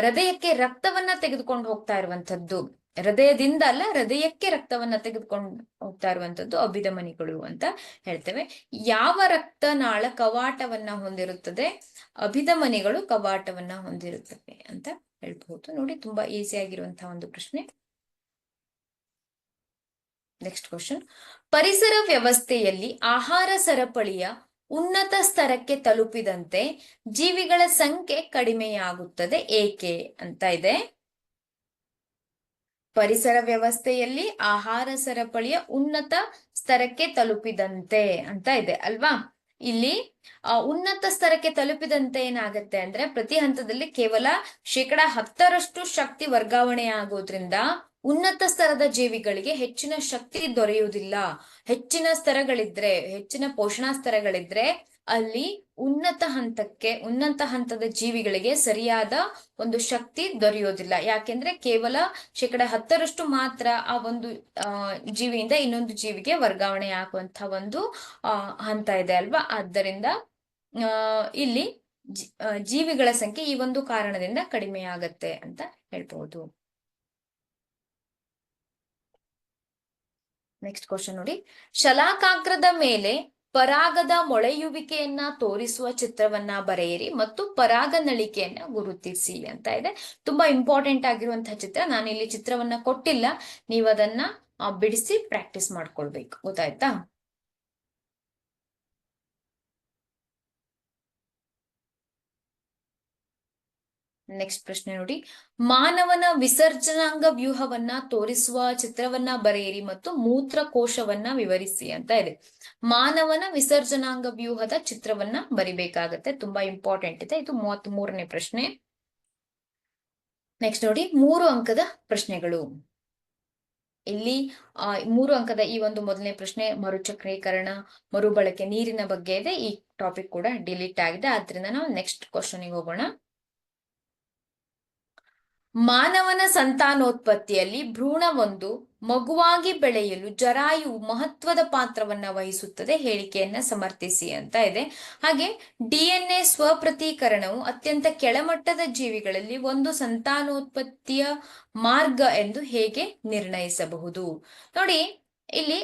ಹೃದಯಕ್ಕೆ ರಕ್ತವನ್ನ ತೆಗೆದುಕೊಂಡು ಹೋಗ್ತಾ ಇರುವಂತದ್ದು, ಹೃದಯದಿಂದ ಅಲ್ಲ, ಹೃದಯಕ್ಕೆ ರಕ್ತವನ್ನ ತೆಗೆದುಕೊಂಡು ಹೋಗ್ತಾ ಇರುವಂತದ್ದು ಅಭಿಧಮನಿಗಳು ಅಂತ ಹೇಳ್ತೇವೆ. ಯಾವ ರಕ್ತನಾಳ ಕವಾಟವನ್ನ ಹೊಂದಿರುತ್ತದೆ, ಅಭಿಧಮನಿಗಳು ಕವಾಟವನ್ನ ಹೊಂದಿರುತ್ತವೆ ಅಂತ ಹೇಳ್ಬಹುದು. ನೋಡಿ, ತುಂಬಾ ಈಸಿ ಆಗಿರುವಂತಹ ಒಂದು ಪ್ರಶ್ನೆ. ನೆಕ್ಸ್ಟ್ ಕ್ವಶನ್, ಪರಿಸರ ವ್ಯವಸ್ಥೆಯಲ್ಲಿ ಆಹಾರ ಸರಪಳಿಯ ಉನ್ನತ ಸ್ತರಕ್ಕೆ ತಲುಪಿದಂತೆ ಜೀವಿಗಳ ಸಂಖ್ಯೆ ಕಡಿಮೆಯಾಗುತ್ತದೆ ಏಕೆ ಅಂತ ಇದೆ. ಪರಿಸರ ವ್ಯವಸ್ಥೆಯಲ್ಲಿ ಆಹಾರ ಸರಪಳಿಯ ಉನ್ನತ ಸ್ತರಕ್ಕೆ ತಲುಪಿದಂತೆ ಅಂತ ಇದೆ ಅಲ್ವಾ. ಇಲ್ಲಿ ಉನ್ನತ ಸ್ತರಕ್ಕೆ ತಲುಪಿದಂತೆ ಏನಾಗತ್ತೆ ಅಂದ್ರೆ ಪ್ರತಿ ಹಂತದಲ್ಲಿ ಕೇವಲ 10% ಶಕ್ತಿ ವರ್ಗಾವಣೆ ಆಗೋದ್ರಿಂದ ಉನ್ನತ ಸ್ತರದ ಜೀವಿಗಳಿಗೆ ಹೆಚ್ಚಿನ ಶಕ್ತಿ ದೊರೆಯುವುದಿಲ್ಲ. ಹೆಚ್ಚಿನ ಸ್ತರಗಳಿದ್ರೆ, ಹೆಚ್ಚಿನ ಪೋಷಣಾ ಸ್ತರಗಳಿದ್ರೆ ಅಲ್ಲಿ ಉನ್ನತ ಹಂತದ ಜೀವಿಗಳಿಗೆ ಸರಿಯಾದ ಒಂದು ಶಕ್ತಿ ದೊರೆಯೋದಿಲ್ಲ. ಯಾಕೆಂದ್ರೆ ಕೇವಲ 10% ಮಾತ್ರ ಆ ಒಂದು ಜೀವಿಯಿಂದ ಇನ್ನೊಂದು ಜೀವಿಗೆ ವರ್ಗಾವಣೆ ಆಗುವಂತಹ ಒಂದು ಹಂತ ಇದೆ ಅಲ್ವಾ. ಆದ್ದರಿಂದ ಇಲ್ಲಿ ಜೀವಿಗಳ ಸಂಖ್ಯೆ ಈ ಒಂದು ಕಾರಣದಿಂದ ಕಡಿಮೆ ಆಗತ್ತೆ ಅಂತ ಹೇಳ್ಬಹುದು. ನೆಕ್ಸ್ಟ್ ಕ್ವಶನ್ ನೋಡಿ, ಶಲಾಕಾಗ್ರದ ಮೇಲೆ ಪರಾಗದ ಮೊಳೆಯುವಿಕೆಯನ್ನ ತೋರಿಸುವ ಚಿತ್ರವನ್ನ ಬರೆಯಿರಿ ಮತ್ತು ಪರಾಗ ನಳಿಕೆಯನ್ನ ಗುರುತಿಸಿ ಅಂತ ಇದೆ. ತುಂಬಾ ಇಂಪಾರ್ಟೆಂಟ್ ಆಗಿರುವಂತಹ ಚಿತ್ರ. ನಾನು ಇಲ್ಲಿ ಚಿತ್ರವನ್ನ ಕೊಟ್ಟಿಲ್ಲ, ನೀವು ಅದನ್ನ ಬಿಡಿಸಿ ಪ್ರಾಕ್ಟೀಸ್ ಮಾಡ್ಕೊಳ್ಬೇಕು, ಗೊತ್ತಾಯ್ತಾ. ನೆಕ್ಸ್ಟ್ ಪ್ರಶ್ನೆ ನೋಡಿ, ಮಾನವನ ವಿಸರ್ಜನಾಂಗ ವ್ಯೂಹವನ್ನ ತೋರಿಸುವ ಚಿತ್ರವನ್ನ ಬರೆಯಿರಿ ಮತ್ತು ಮೂತ್ರಕೋಶವನ್ನ ವಿವರಿಸಿ ಅಂತ ಇದೆ. ಮಾನವನ ವಿಸರ್ಜನಾಂಗ ವ್ಯೂಹದ ಚಿತ್ರವನ್ನ ಬರಿಬೇಕಾಗತ್ತೆ, ತುಂಬಾ ಇಂಪಾರ್ಟೆಂಟ್ ಇದೆ. ಇದು 33ನೇ ಪ್ರಶ್ನೆ. ನೆಕ್ಸ್ಟ್ ನೋಡಿ, 3 ಅಂಕದ ಪ್ರಶ್ನೆಗಳು. ಇಲ್ಲಿ 3 ಅಂಕದ ಈ ಒಂದು ಮೊದಲನೇ ಪ್ರಶ್ನೆ ಮರುಚಕ್ರೀಕರಣ, ಮರುಬಳಕೆ, ನೀರಿನ ಬಗ್ಗೆ ಇದೆ. ಈ ಟಾಪಿಕ್ ಕೂಡ ಡಿಲೀಟ್ ಆಗಿದೆ, ಆದ್ರಿಂದ ನಾವು ನೆಕ್ಸ್ಟ್ ಕ್ವಶನ್ಗೆ ಹೋಗೋಣ. ಮಾನವನ ಸಂತಾನೋತ್ಪತ್ತಿಯಲ್ಲಿ ಭ್ರೂಣವೊಂದು ಮಗುವಾಗಿ ಬೆಳೆಯಲು ಜರಾಯು ಮಹತ್ವದ ಪಾತ್ರವನ್ನ ವಹಿಸುತ್ತದೆ, ಹೇಳಿಕೆಯನ್ನ ಸಮರ್ಥಿಸಿ ಅಂತ ಇದೆ. ಹಾಗೆ DNA ಸ್ವಪ್ರತೀಕರಣವು ಅತ್ಯಂತ ಕೆಳಮಟ್ಟದ ಜೀವಿಗಳಲ್ಲಿ ಒಂದು ಸಂತಾನೋತ್ಪತ್ತಿಯ ಮಾರ್ಗ ಎಂದು ಹೇಗೆ ನಿರ್ಣಯಿಸಬಹುದು. ನೋಡಿ, ಇಲ್ಲಿ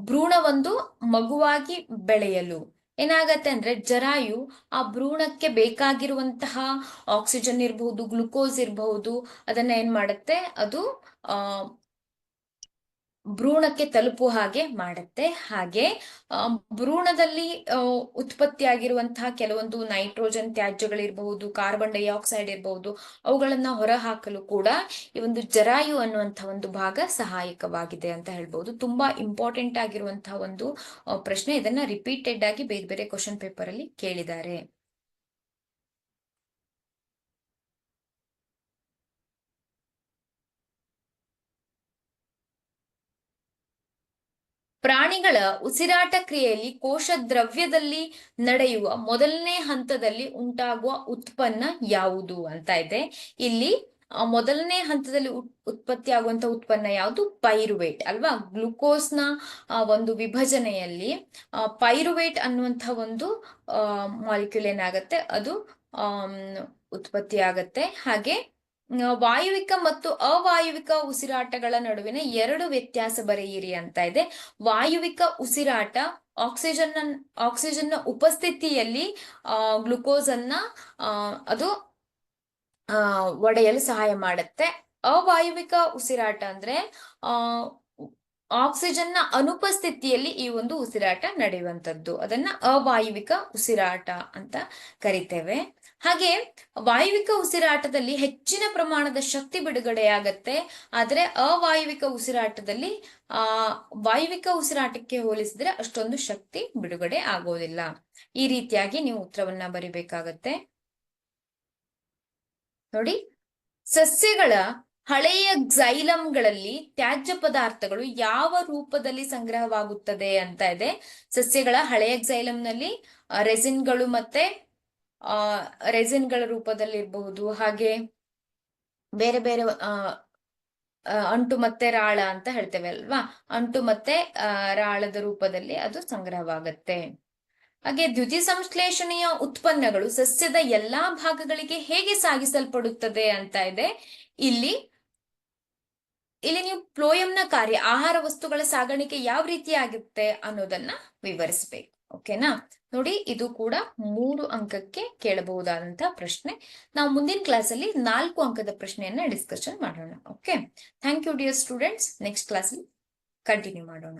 ಭ್ರೂಣವೊಂದು ಮಗುವಾಗಿ ಬೆಳೆಯಲು ಏನಾಗತ್ತೆ ಅಂದ್ರೆ ಜರಾಯು ಆ ಭ್ರೂಣಕ್ಕೆ ಬೇಕಾಗಿರುವಂತಹ ಆಕ್ಸಿಜನ್ ಇರಬಹುದು, ಗ್ಲುಕೋಸ್ ಇರಬಹುದು, ಅದನ್ನ ಏನ್ ಮಾಡುತ್ತೆ, ಅದು ಭ್ರೂಣಕ್ಕೆ ತಲುಪುವ ಹಾಗೆ ಮಾಡುತ್ತೆ. ಹಾಗೆ ಭ್ರೂಣದಲ್ಲಿ ಉತ್ಪತ್ತಿಯಾಗಿರುವಂತಹ ಕೆಲವೊಂದು ನೈಟ್ರೋಜನ್ ತ್ಯಾಜ್ಯಗಳಿರಬಹುದು, ಕಾರ್ಬನ್ ಡೈಆಕ್ಸೈಡ್ ಇರಬಹುದು, ಅವುಗಳನ್ನ ಹೊರಹಾಕಲು ಕೂಡ ಈ ಒಂದು ಜರಾಯು ಅನ್ನುವಂತಹ ಒಂದು ಭಾಗ ಸಹಾಯಕವಾಗಿದೆ ಅಂತ ಹೇಳ್ಬಹುದು. ತುಂಬಾ ಇಂಪಾರ್ಟೆಂಟ್ ಆಗಿರುವಂತಹ ಒಂದು ಪ್ರಶ್ನೆ. ಇದನ್ನ ರಿಪೀಟೆಡ್ ಆಗಿ ಬೇರೆ ಬೇರೆ ಕ್ವಶನ್ ಪೇಪರ್ ಅಲ್ಲಿ ಕೇಳಿದ್ದಾರೆ. ಪ್ರಾಣಿಗಳ ಉಸಿರಾಟ ಕ್ರಿಯೆಯಲ್ಲಿ ಕೋಶ ದ್ರವ್ಯದಲ್ಲಿ ನಡೆಯುವ ಮೊದಲನೇ ಹಂತದಲ್ಲಿ ಉಂಟಾಗುವ ಉತ್ಪನ್ನ ಯಾವುದು ಅಂತ ಇದೆ. ಇಲ್ಲಿ ಮೊದಲನೇ ಹಂತದಲ್ಲಿ ಉತ್ಪತ್ತಿ ಆಗುವಂತ ಉತ್ಪನ್ನ ಯಾವುದು, ಪೈರುವೇಟ್ ಅಲ್ವಾ. ಗ್ಲುಕೋಸ್ನ ಒಂದು ವಿಭಜನೆಯಲ್ಲಿ ಪೈರುವೇಟ್ ಅನ್ನುವಂತಹ ಒಂದು ಮಾಲಿಕ್ಯೂಲ್ ಏನಾಗತ್ತೆ, ಅದು ಉತ್ಪತ್ತಿ ಆಗತ್ತೆ. ಹಾಗೆ ವಾಯುವಿಕ ಮತ್ತು ಅವಾಯುವಿಕ ಉಸಿರಾಟಗಳ ನಡುವಿನ 2 ವ್ಯತ್ಯಾಸ ಬರೆಯಿರಿ ಅಂತ ಇದೆ. ವಾಯುವಿಕ ಉಸಿರಾಟ ಆಕ್ಸಿಜನ್ನ ಉಪಸ್ಥಿತಿಯಲ್ಲಿ ಗ್ಲುಕೋಸ್ ಅನ್ನ ಅದು ಒಡೆಯಲು ಸಹಾಯ ಮಾಡುತ್ತೆ. ಅವಾಯುವಿಕ ಉಸಿರಾಟ ಅಂದ್ರೆ ಆಕ್ಸಿಜನ್ ನ ಅನುಪಸ್ಥಿತಿಯಲ್ಲಿ ಈ ಒಂದು ಉಸಿರಾಟ ನಡೆಯುವಂತದ್ದು, ಅದನ್ನ ಅವಾಯುವಿಕ ಉಸಿರಾಟ ಅಂತ ಕರಿತೇವೆ. ಹಾಗೆ ವಾಯುವಿಕ ಉಸಿರಾಟದಲ್ಲಿ ಹೆಚ್ಚಿನ ಪ್ರಮಾಣದ ಶಕ್ತಿ ಬಿಡುಗಡೆಯಾಗತ್ತೆ, ಆದ್ರೆ ಅವಾಯುವಿಕ ಉಸಿರಾಟದಲ್ಲಿ ವಾಯುವಿಕ ಉಸಿರಾಟಕ್ಕೆ ಹೋಲಿಸಿದ್ರೆ ಅಷ್ಟೊಂದು ಶಕ್ತಿ ಬಿಡುಗಡೆ ಆಗೋದಿಲ್ಲ. ಈ ರೀತಿಯಾಗಿ ನೀವು ಉತ್ತರವನ್ನ ಬರಿಬೇಕಾಗತ್ತೆ. ನೋಡಿ, ಸಸ್ಯಗಳ ಹಳೆಯ ಝೈಲಂಗಳಲ್ಲಿ ತ್ಯಾಜ್ಯ ಪದಾರ್ಥಗಳು ಯಾವ ರೂಪದಲ್ಲಿ ಸಂಗ್ರಹವಾಗುತ್ತದೆ ಅಂತ ಇದೆ. ಸಸ್ಯಗಳ ಹಳೆಯ ಝೈಲಂನಲ್ಲಿ ರೆಸಿನ್ಗಳು ಮತ್ತೆ ರೆಸಿನ್ಗಳ ರೂಪದಲ್ಲಿ ಇರಬಹುದು, ಹಾಗೆ ಬೇರೆ ಬೇರೆ ಅಂಟು ಮತ್ತೆ ರಾಳ ಅಂತ ಹೇಳ್ತೇವೆ ಅಲ್ವಾ, ಅಂಟು ಮತ್ತೆ ರಾಳದ ರೂಪದಲ್ಲಿ ಅದು ಸಂಗ್ರಹವಾಗತ್ತೆ. ಹಾಗೆ ದ್ಯುತಿ ಸಂಶ್ಲೇಷಣೆಯ ಉತ್ಪನ್ನಗಳು ಸಸ್ಯದ ಎಲ್ಲಾ ಭಾಗಗಳಿಗೆ ಹೇಗೆ ಸಾಗಿಸಲ್ಪಡುತ್ತದೆ ಅಂತ ಇದೆ. ಇಲ್ಲಿ ನೀವು ಫ್ಲೋಯಂನ ಕಾರ್ಯ, ಆಹಾರ ವಸ್ತುಗಳ ಸಾಗಾಣಿಕೆ ಯಾವ ರೀತಿ ಆಗುತ್ತೆ ಅನ್ನೋದನ್ನ ವಿವರಿಸಬೇಕು. ಓಕೆನಾ? ನೋಡಿ, ಇದು ಕೂಡ 3 ಅಂಕಕ್ಕೆ ಕೇಳಬಹುದಾದಂತಹ ಪ್ರಶ್ನೆ. ನಾವು ಮುಂದಿನ ಕ್ಲಾಸ್ ಅಲ್ಲಿ 4 ಅಂಕದ ಪ್ರಶ್ನೆಯನ್ನ ಡಿಸ್ಕಷನ್ ಮಾಡೋಣ. Okay, thank you dear students. Next class ಅಲ್ಲಿ ಕಂಟಿನ್ಯೂ ಮಾಡೋಣ.